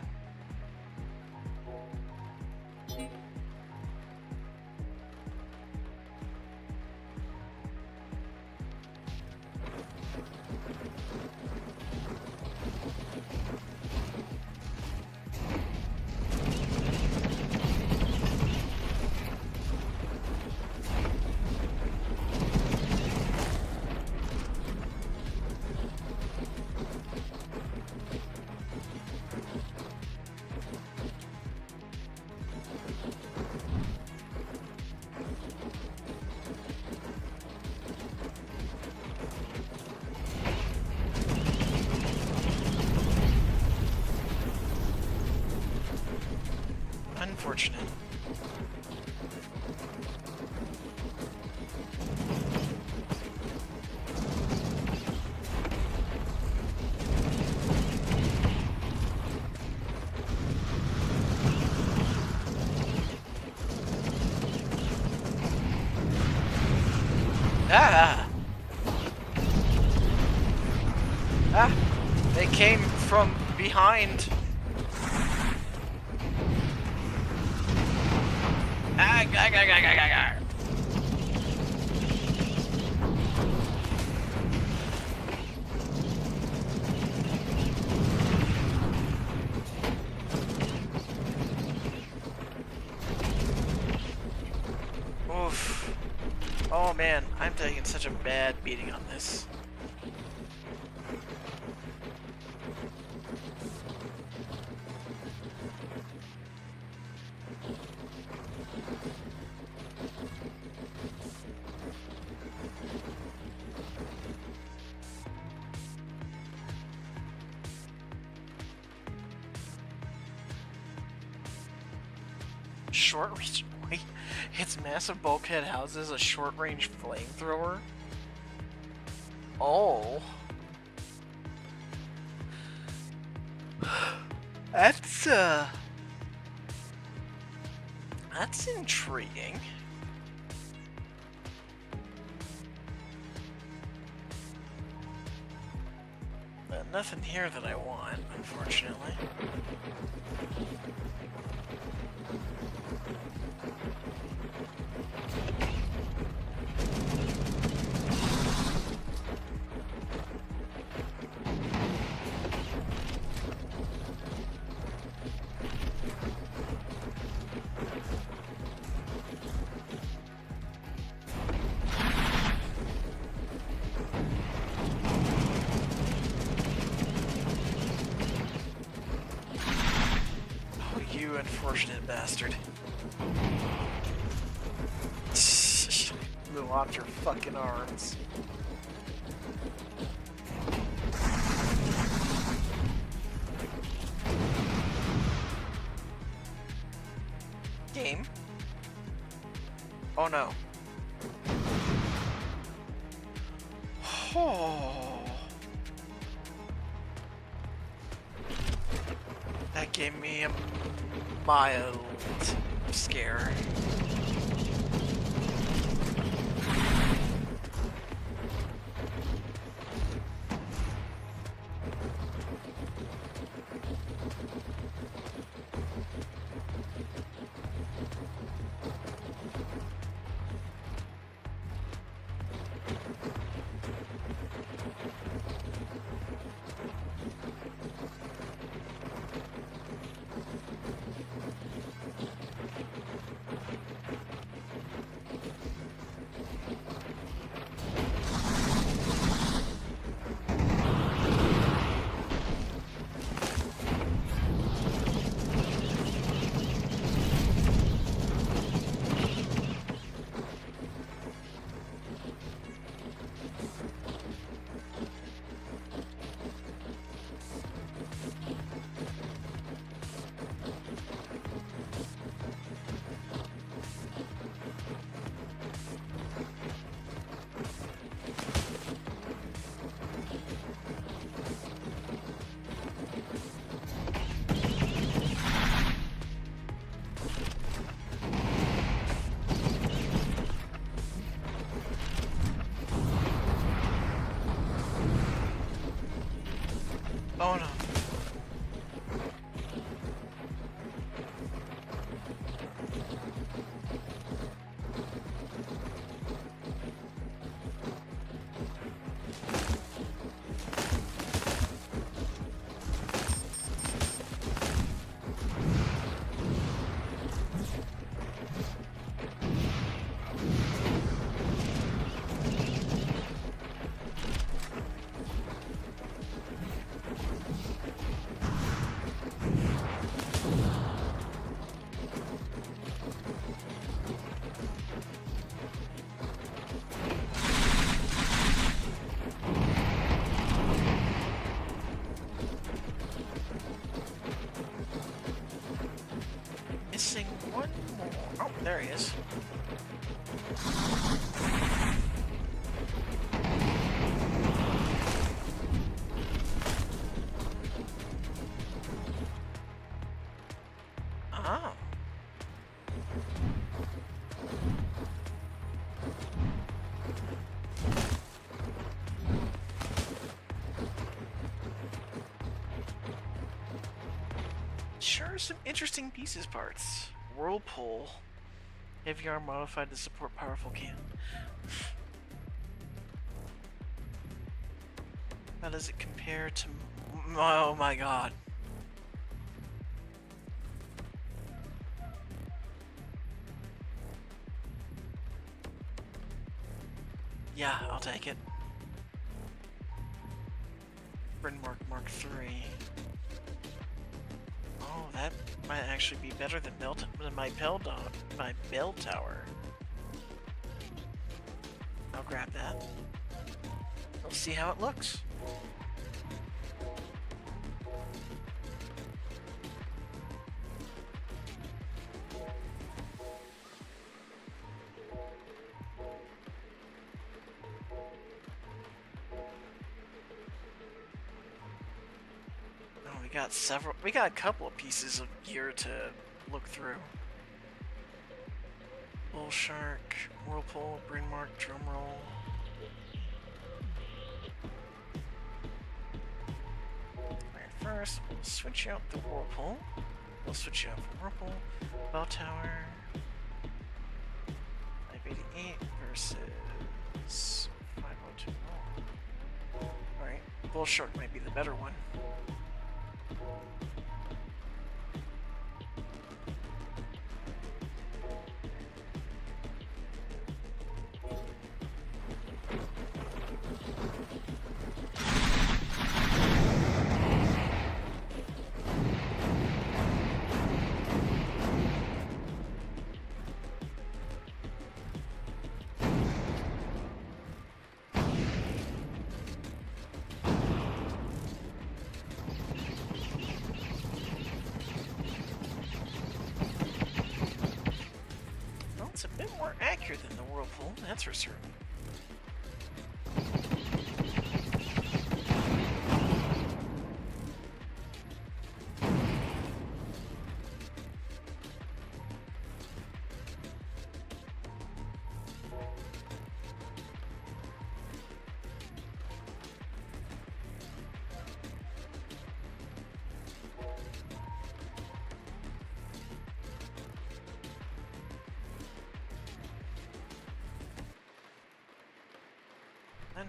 Unfortunate. Ah! Ah! They came from behind. Ah! Gah, gah, gah, gah, gah, gah. Oof. Oh man, I'm taking such a bad beating on this. Short reach. Wait, its massive bulkhead houses a short range flamethrower? Oh. That's intriguing. Nothing here that I want, unfortunately. You unfortunate bastard. Blew off your fucking arms. Game? Oh no. Oh. That gave me a mild scare. Oh no. sure are some interesting pieces parts. Whirlpool. Heavy arm modified to support powerful cannon. How does it compare to... Oh my god. Yeah, I'll take it. Brynmark Mark III. Oh, that might actually be better than my bell tower. I'll grab that. We'll see how it looks. We got a couple of pieces of gear to look through. Bull Shark, Whirlpool, Brynmark, Drumroll. Alright, first we'll switch out the Whirlpool. We'll switch out for Whirlpool. Bell Tower. 588 versus 502. Alright, Bull Shark might be the better one. It's a bit more accurate than the Whirlpool, that's for certain.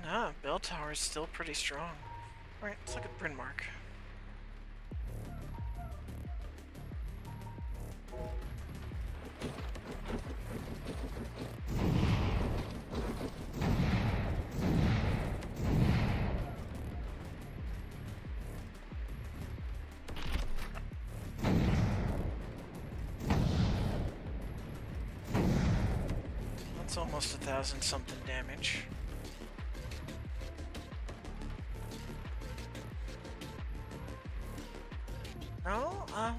No, Bell Tower is still pretty strong. Alright, let's look at Brynmark. That's almost 1,000 something damage. No, I'm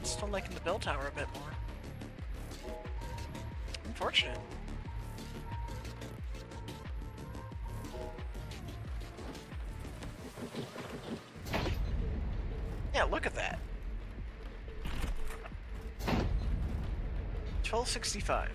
still liking the bell tower a bit more. Unfortunate. Yeah, look at that. 1265.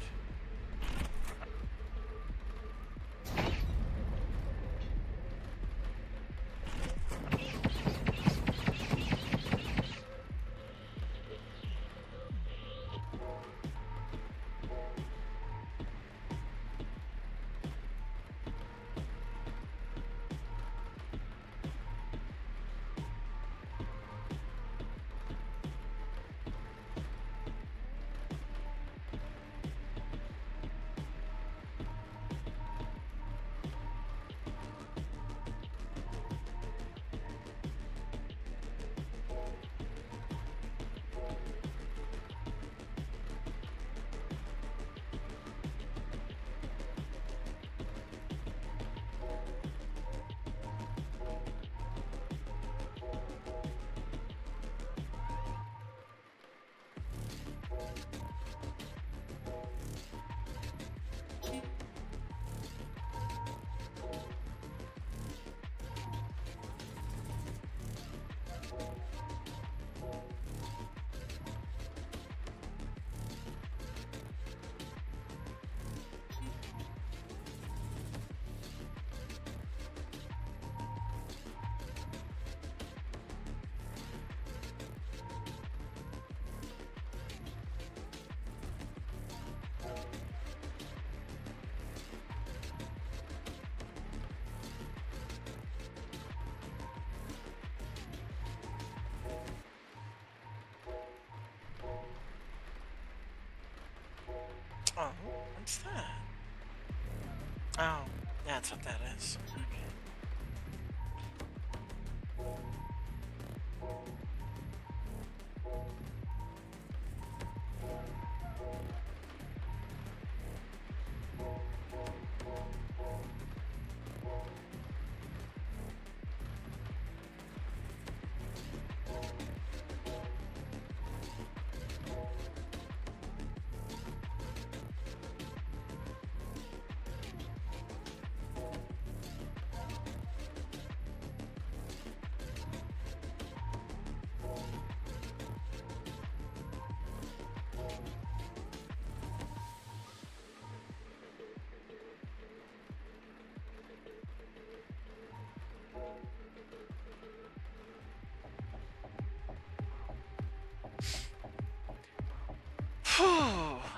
Oh, that's what that is.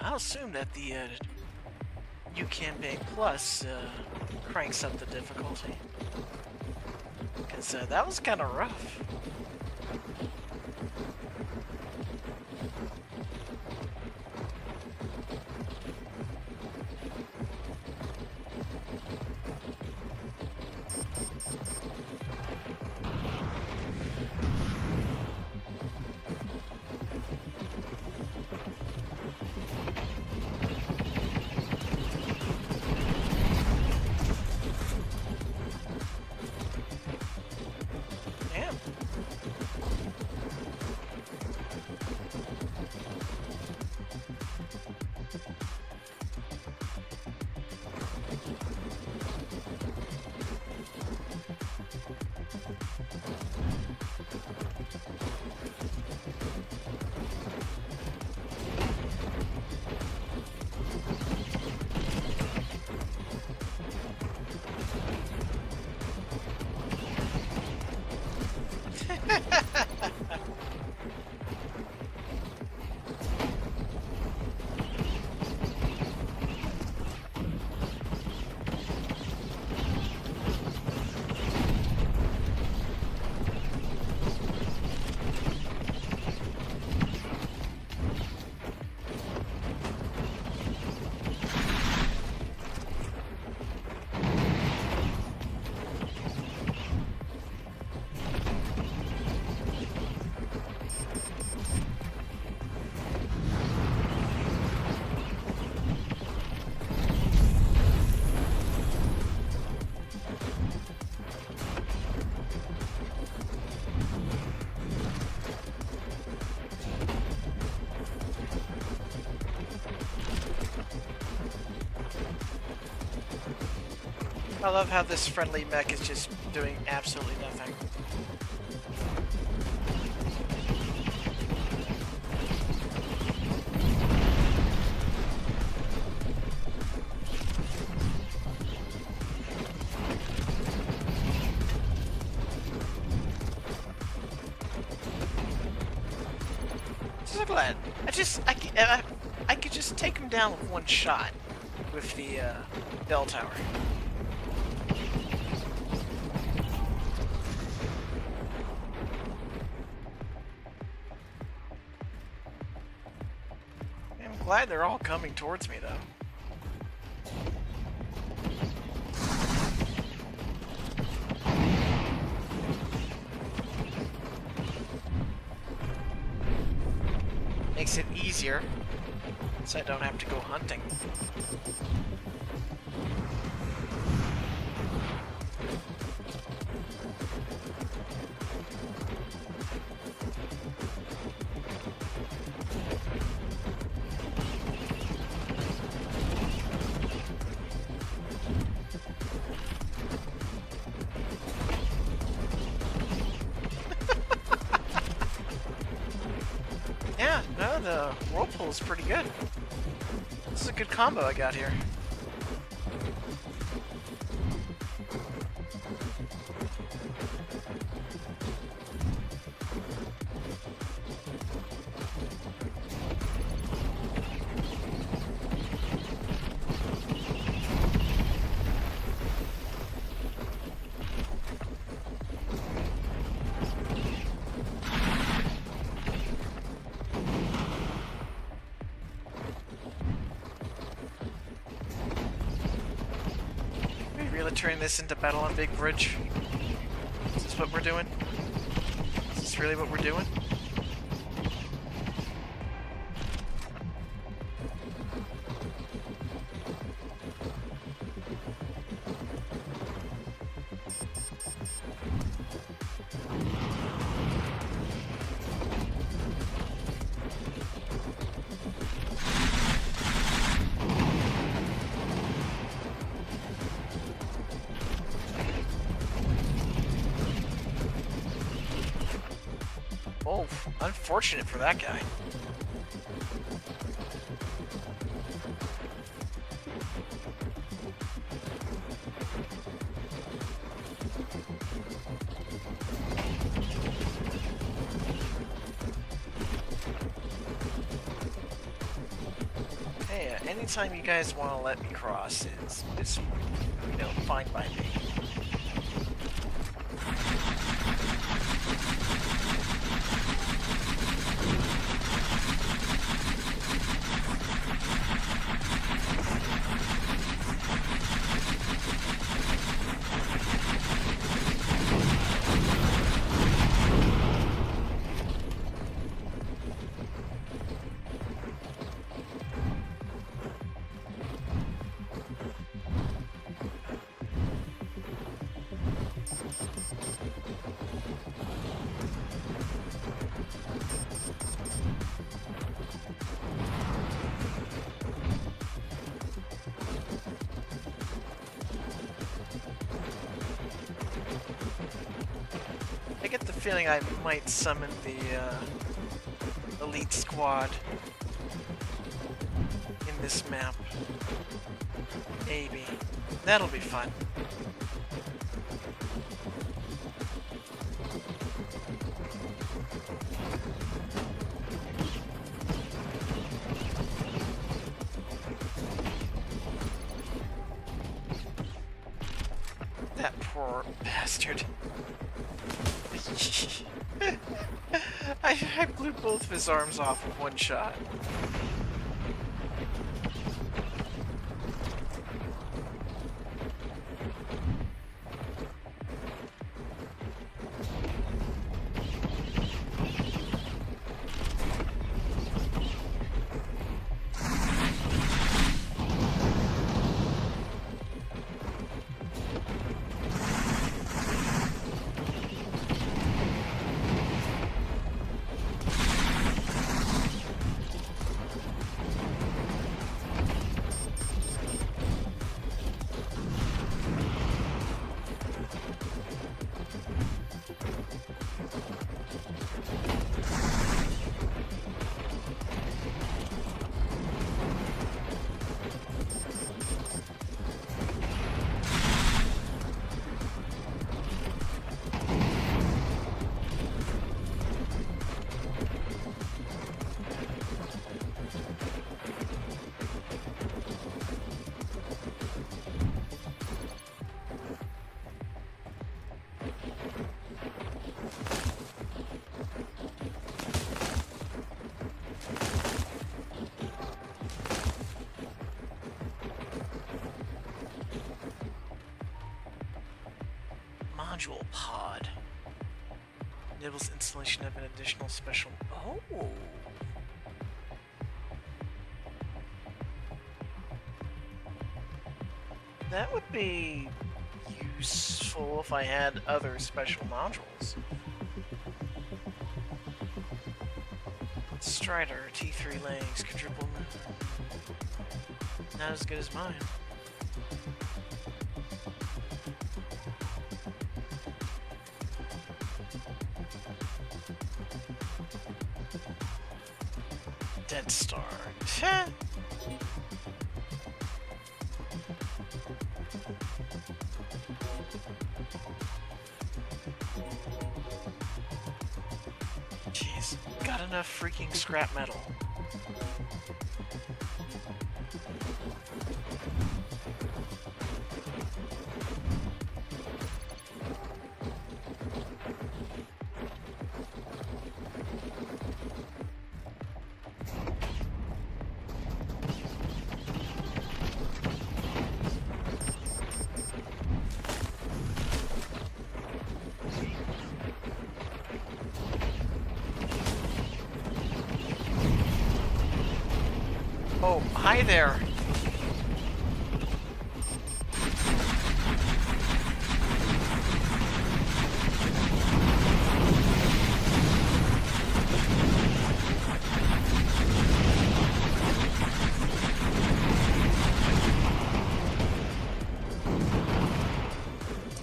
I'll assume that the U Campaign Plus cranks up the difficulty. Because that was kind of rough. I love how this friendly mech is just doing absolutely nothing. So glad. I could just take him down with one shot with the bell tower. I'm glad they're all coming towards me, though. Makes it easier, so I don't have to go hunting. Yeah, no, the whirlpool is pretty good. This is a good combo I got here. to turn this into Battle on Big Bridge? Is this what we're doing? Is this really what we're doing? Oh, unfortunate for that guy. Hey, anytime you guys want to let me cross, it's you know, fine by me. I get the feeling I might summon the elite squad in this map. Maybe. That'll be fun. That poor bastard. I blew both of his arms off with one shot. Module pod. Enables installation of an additional special... Oh! That would be useful if I had other special modules. Strider, T3 legs, quadruple... Not as good as mine. Dead Star. Jeez, got enough freaking scrap metal. hi there.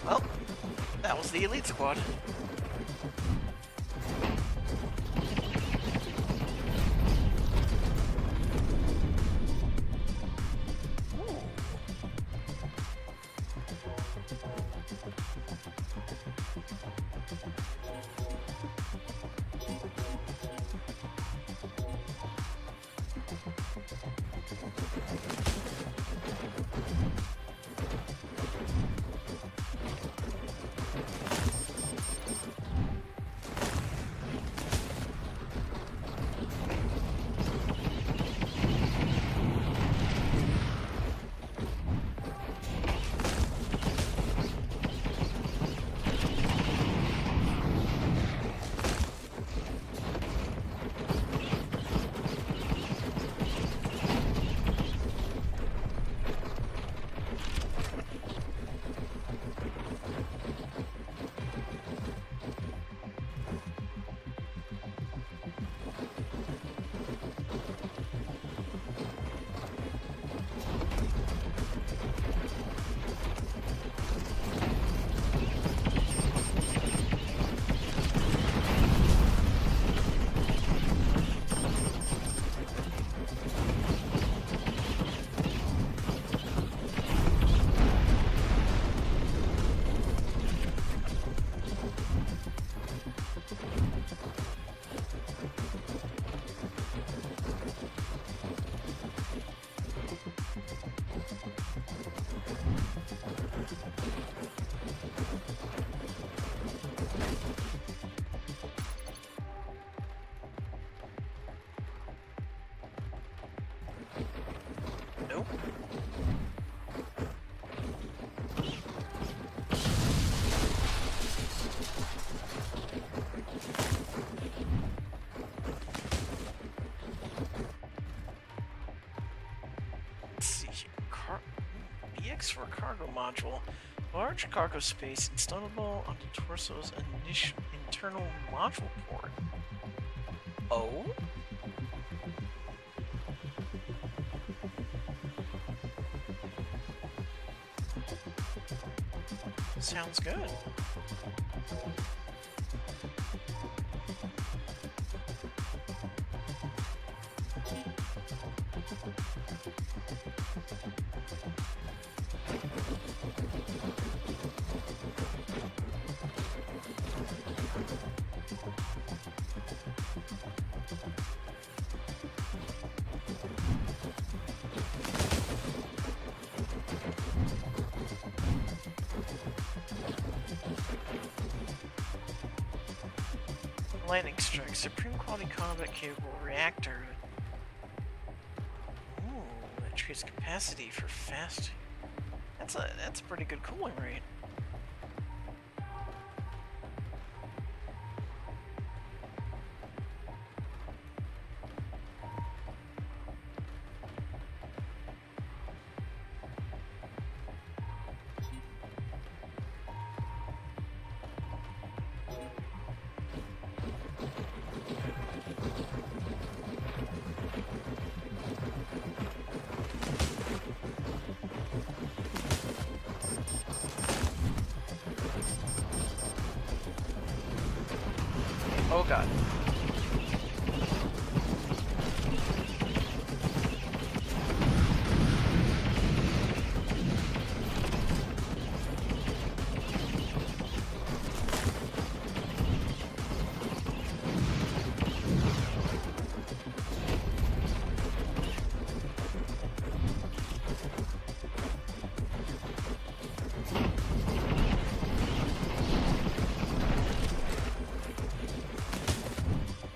Well, that was the elite squad. Nope. Let's see here. BX for cargo module. Large cargo space installable onto torso's internal module port. Oh? Sounds good. Lightning strike, supreme quality combat capable reactor. Ooh, that treats capacity for fast. That's a pretty good cooling rate. Oh god.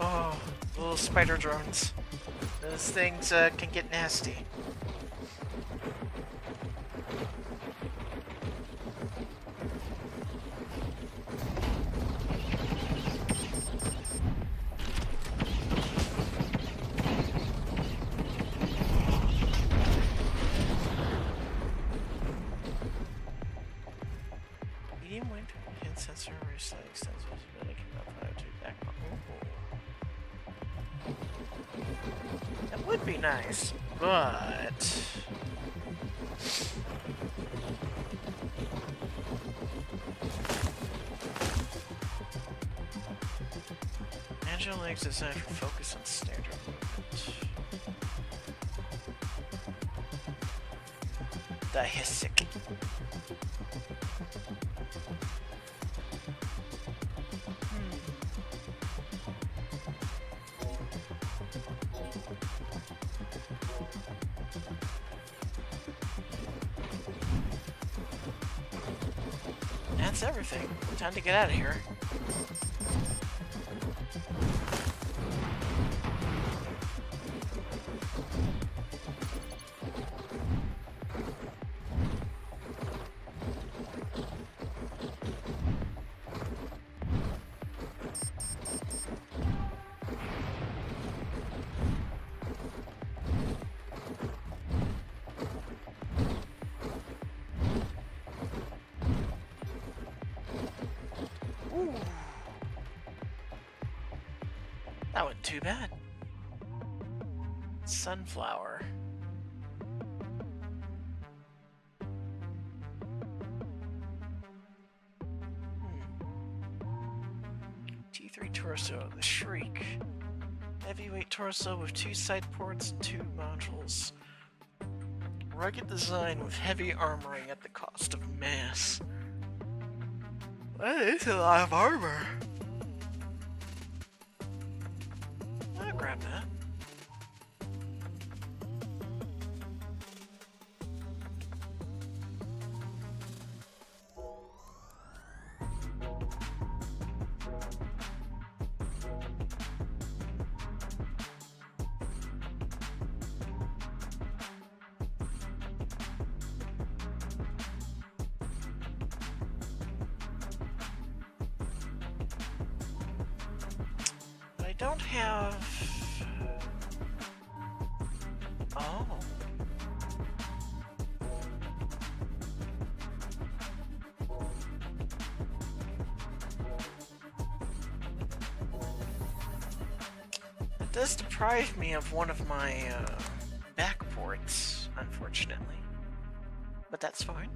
Oh, little spider drones. Those things can get nasty. sensor, reset extensors, ability cannot fire to back. That would be nice, but agile legs designed for focus on standard movement. Dihistic. That's everything. Time to get out of here. Ooh. That wasn't too bad. Sunflower. T3 torso, the Shriek. Heavyweight torso with 2 side ports and 2 modules. Rugged design with heavy armoring at the cost of mass. That is a lot of armor. I'll grab that. Don't have... Oh. It does deprive me of one of my back ports, unfortunately. But that's fine.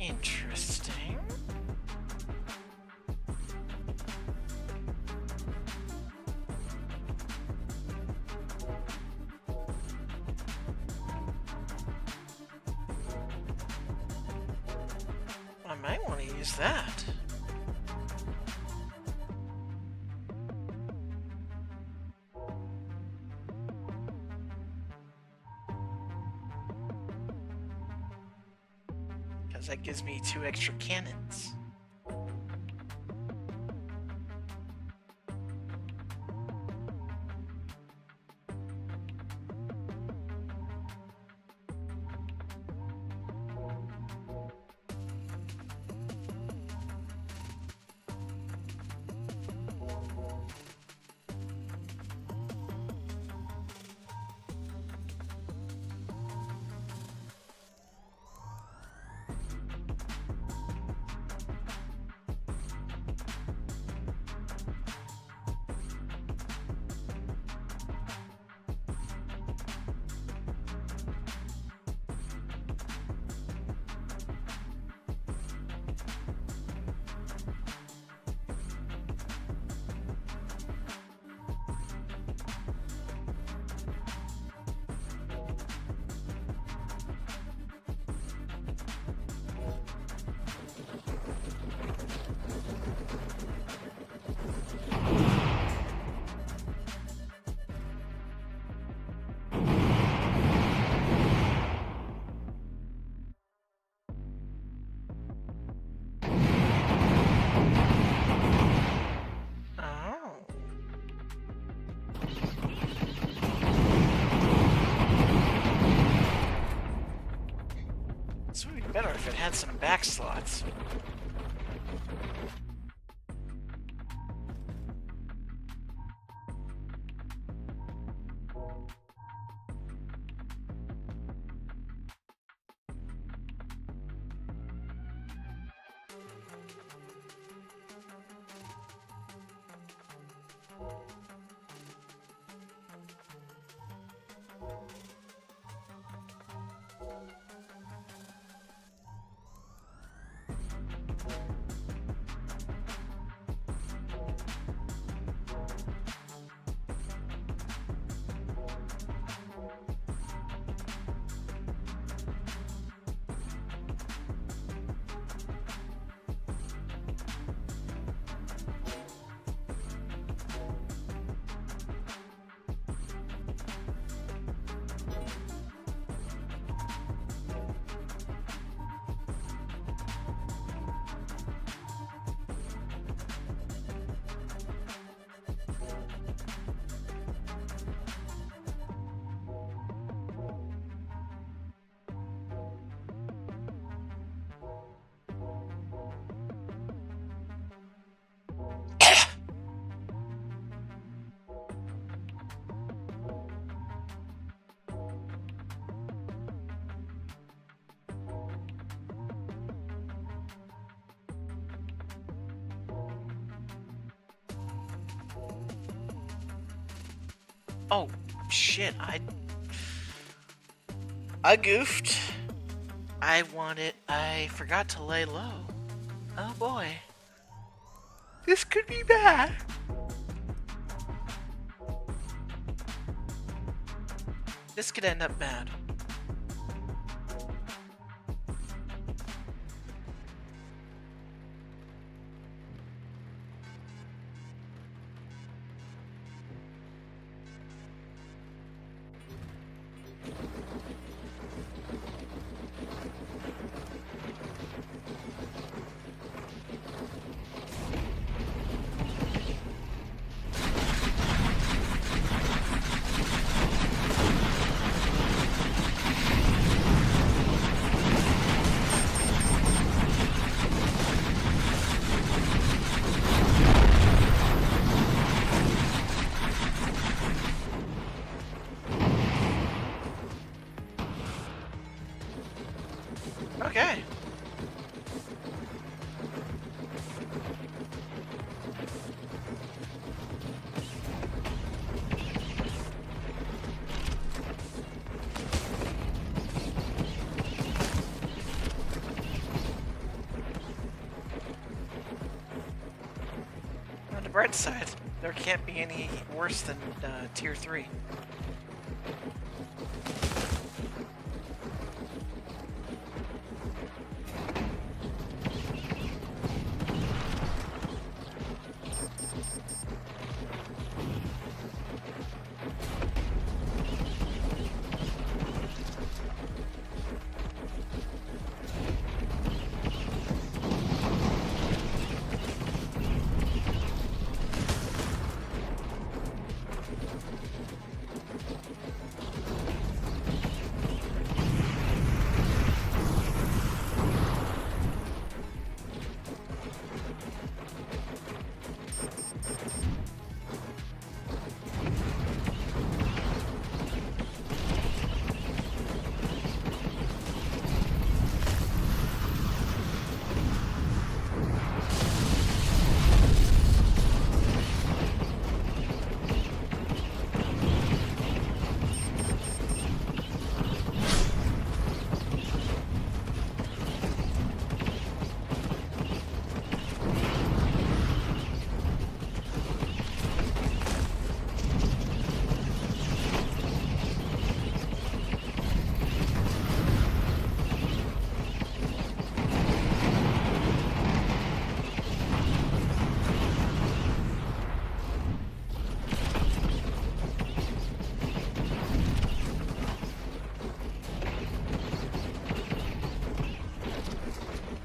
Interesting. I might want to use that. That gives me 2 extra cannons. add some back slots. Oh, shit, I goofed. I forgot to lay low. Oh boy. This could be bad. This could end up bad. Okay. On the bright side, there can't be any worse than Tier 3.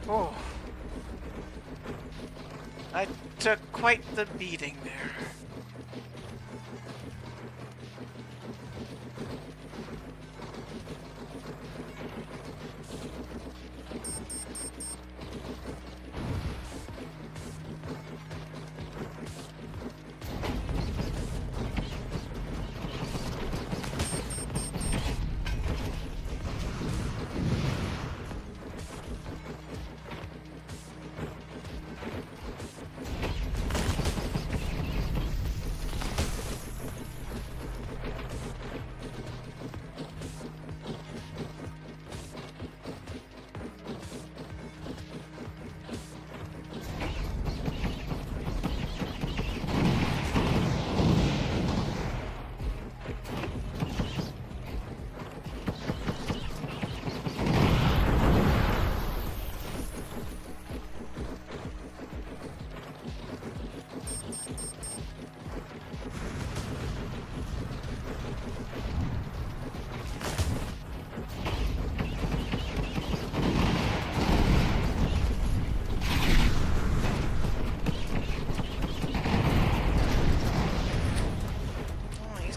Oh. I took quite the beating there.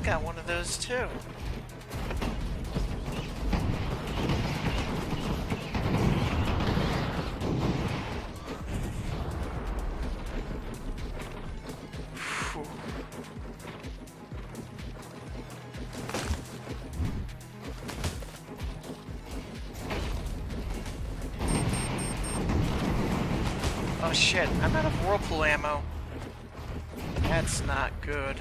got one of those too. Oh shit, I'm out of whirlpool ammo. That's not good.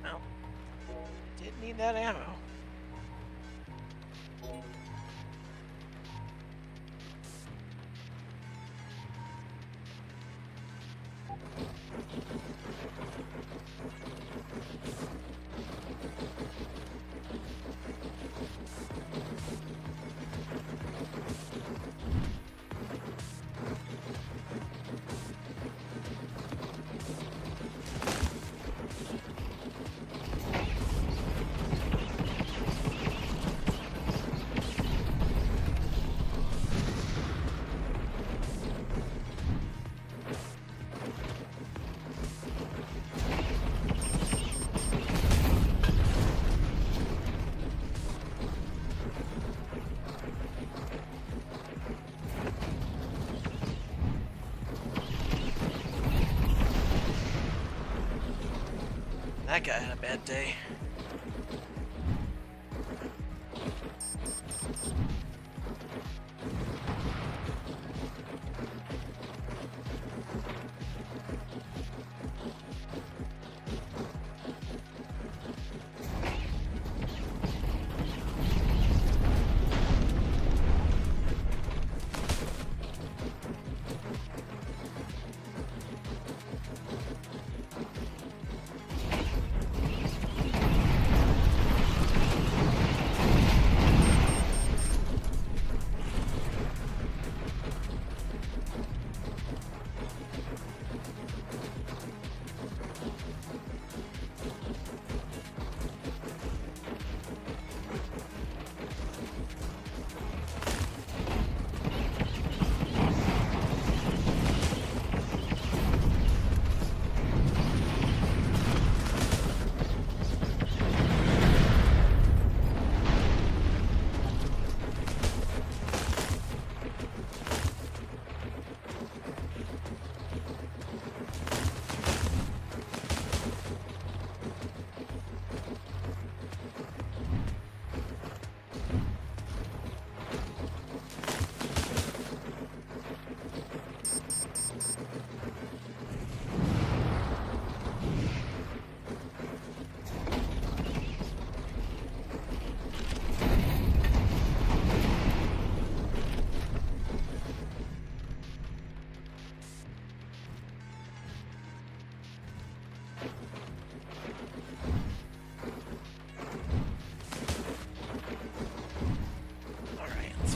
Well, did need that ammo. That guy had a bad day.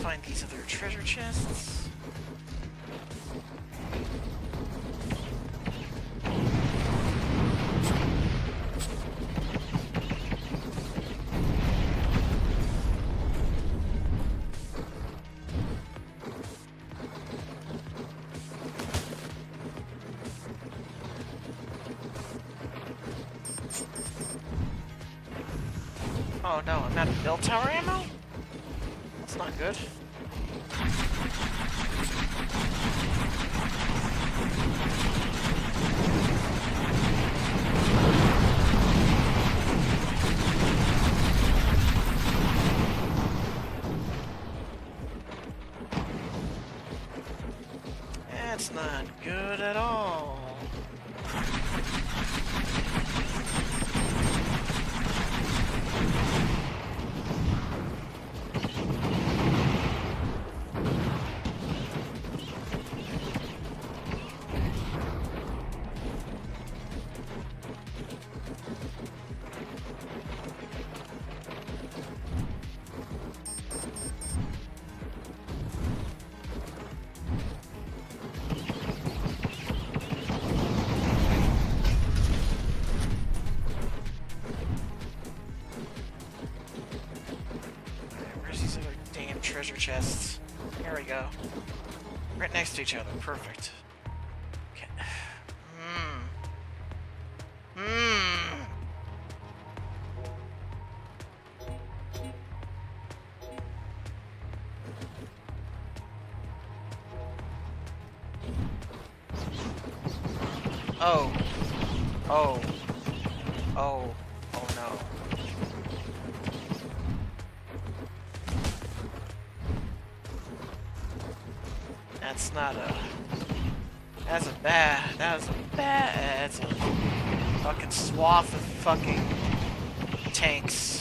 Find these other treasure chests. Oh no, I'm out of bell tower ammo? That's not good. That's not good at all. treasure chests. Here we go. Right next to each other. Perfect. Okay. Oh. Oh. Oh. Oh no. That's not a... That's a bad... That's a bad... That's a fucking swath of fucking tanks.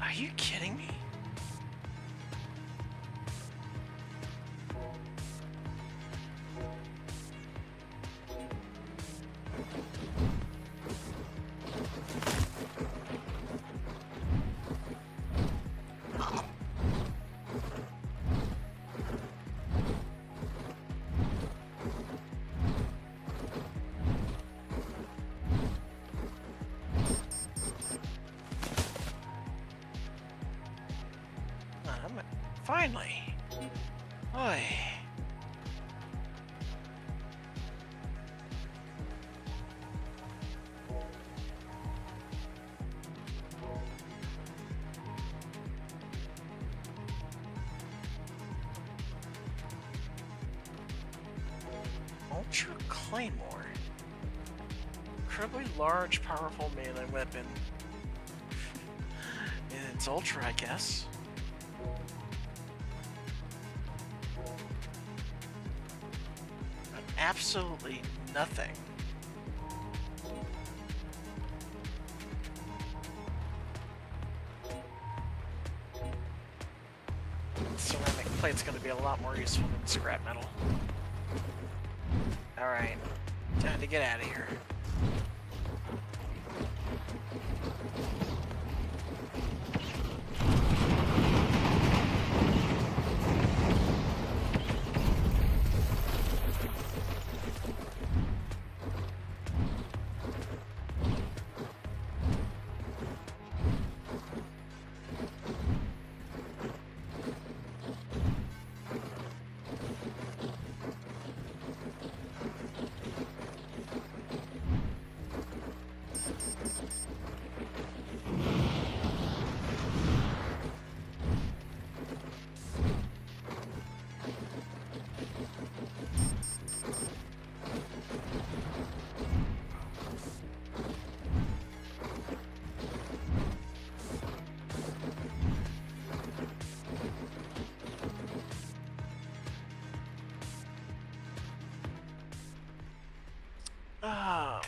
Are you kidding me? Finally. Oy. Ultra Claymore. Incredibly large, powerful melee weapon. It's ultra, I guess. Absolutely nothing. Ceramic plate's going to be a lot more useful than scrap metal. Alright, time to get out of here.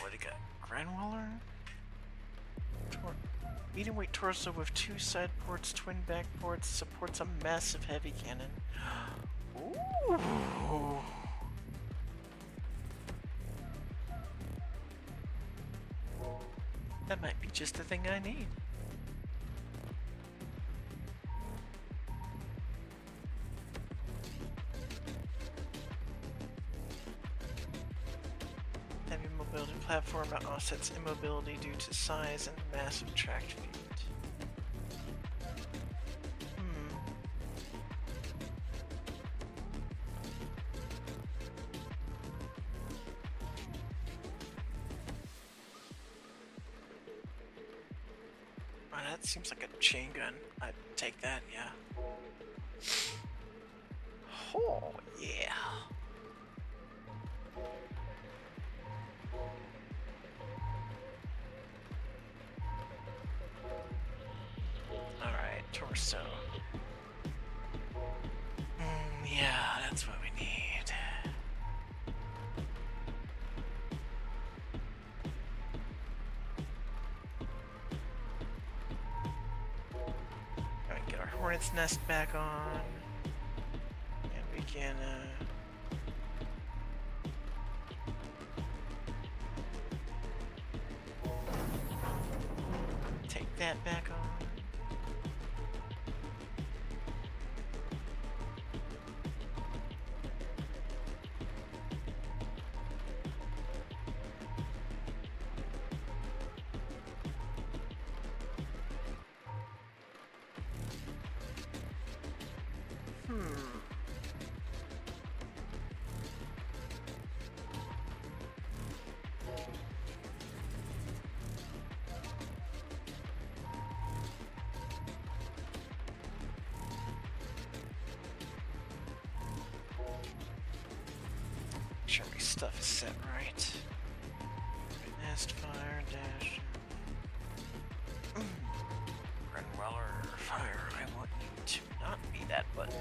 What do you got? Grainvir? Medium weight torso with 2 side ports, twin back ports, supports a massive heavy cannon. Ooh. That might be just the thing I need. Heavy mobility platform that offsets immobility due to size and massive tracked feet. That seems like a chain gun. I'd take that, yeah. Oh, yeah. Alright, torso. Yeah, that's what we need. hornet's nest back on. And we can, take that back on. Make sure my stuff is set right. Nest, fire, dash. Grainvir, fire. I want you to not be that button.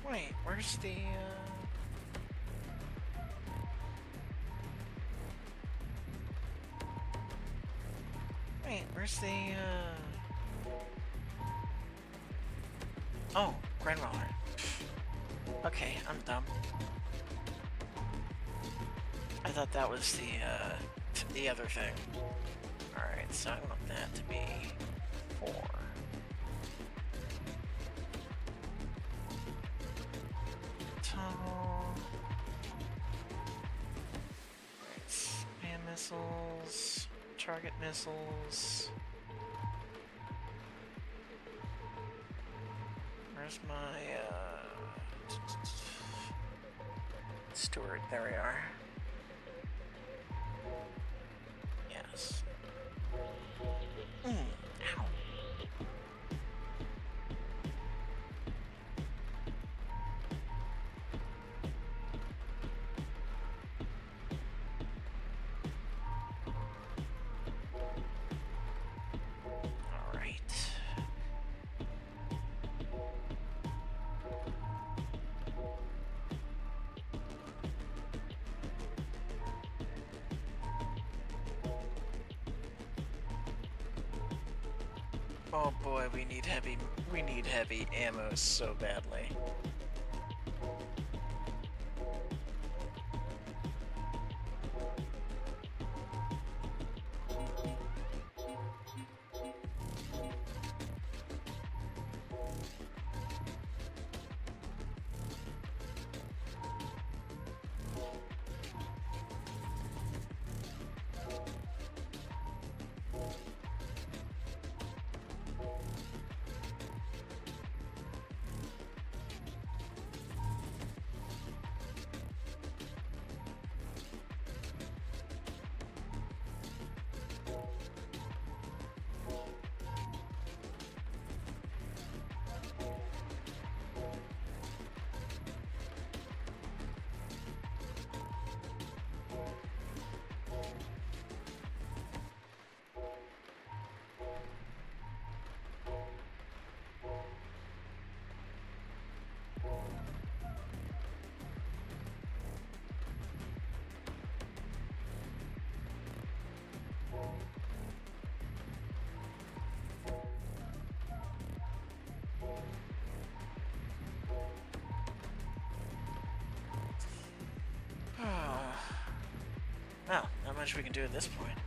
Wait, where's the, Wait, where's the, Oh, Grainvir. Okay, I'm dumb. I thought that was the other thing. Alright, so I want that to be 4. Spam missiles, target missiles. Where's my steward? There we are. Yes. Ow. Oh boy, we need heavy ammo so badly. Well, not much we can do at this point.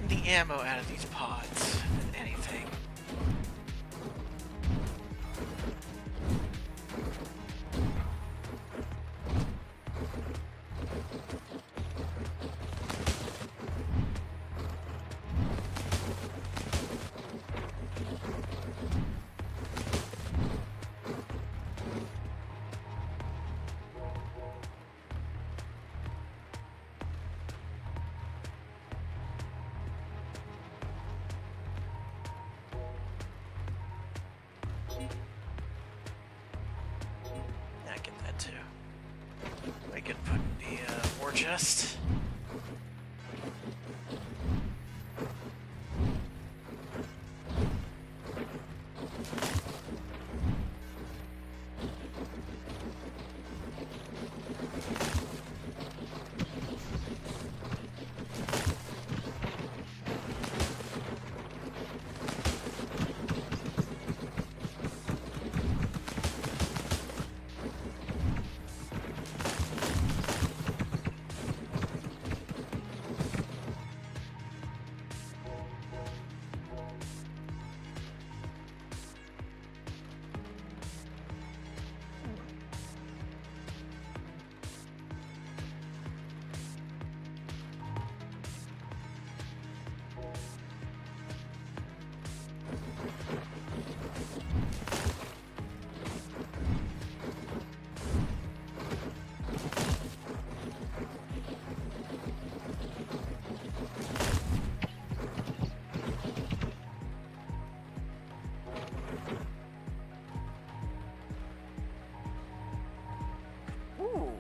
the ammo out of these pods than anything. I get that too. I can put the war chest. Ooh.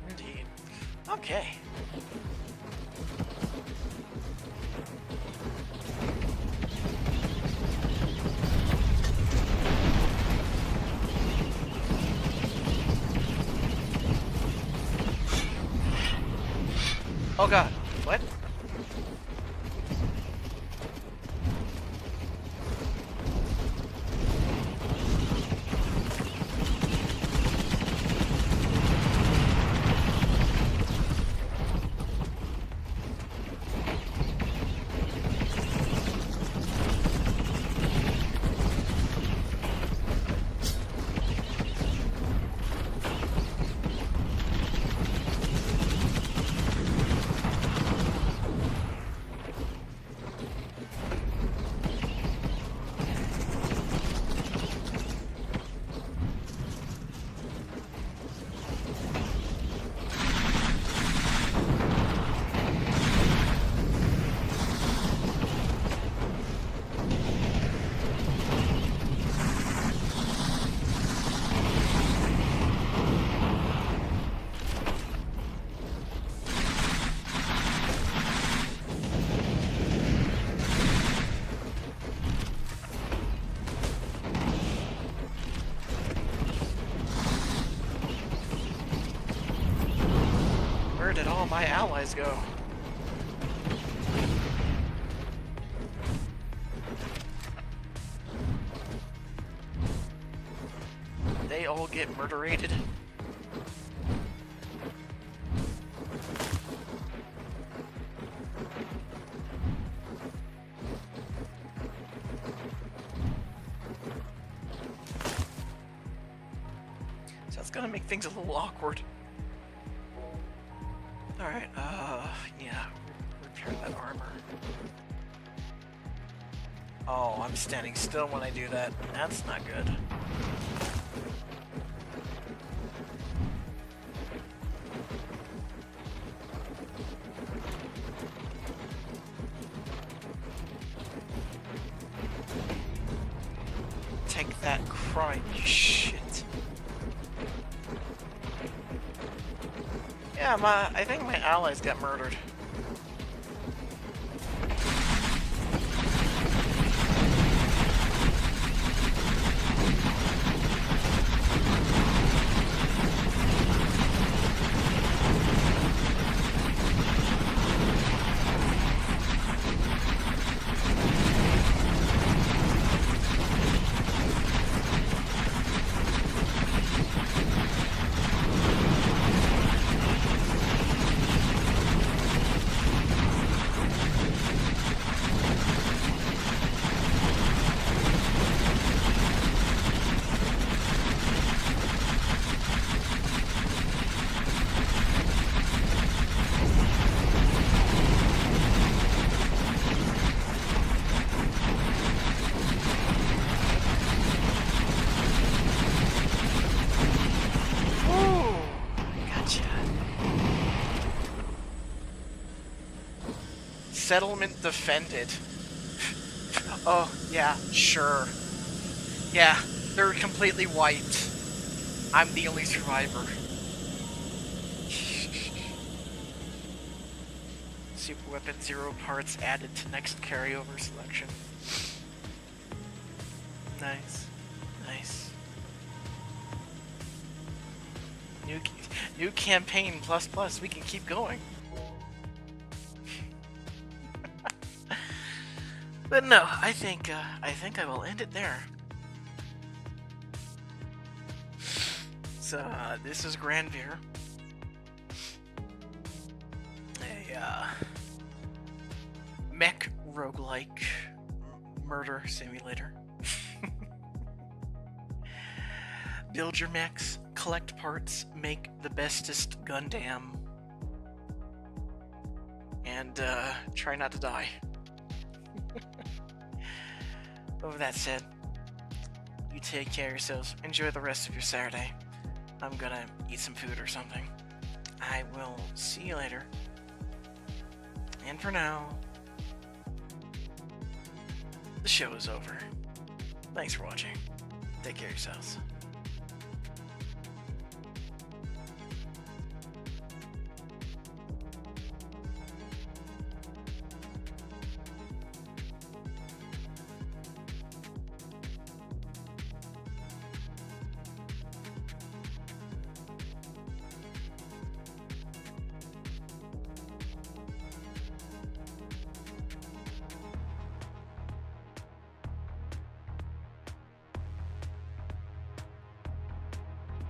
Indeed. Okay. Oh god. What? Where did all my allies go? They all get murderated. So that's gonna make things a little awkward. Alright, yeah, repair that armor. Oh, I'm standing still when I do that. That's not good. Take that, crying shit. Yeah, I think my allies got murdered. Settlement defended. Oh, yeah, sure. Yeah, they're completely white. I'm the only survivor. Super weapon 0 parts added to next carryover selection. Nice. Nice. New campaign plus. We can keep going. But no, I think I will end it there. So this is Grainvir, a mech roguelike murder simulator. Build your mechs, collect parts, make the bestest Gundam, and try not to die. With that said, you take care of yourselves. Enjoy the rest of your Saturday. I'm gonna eat some food or something. I will see you later. And for now, the show is over. Thanks for watching. Take care of yourselves.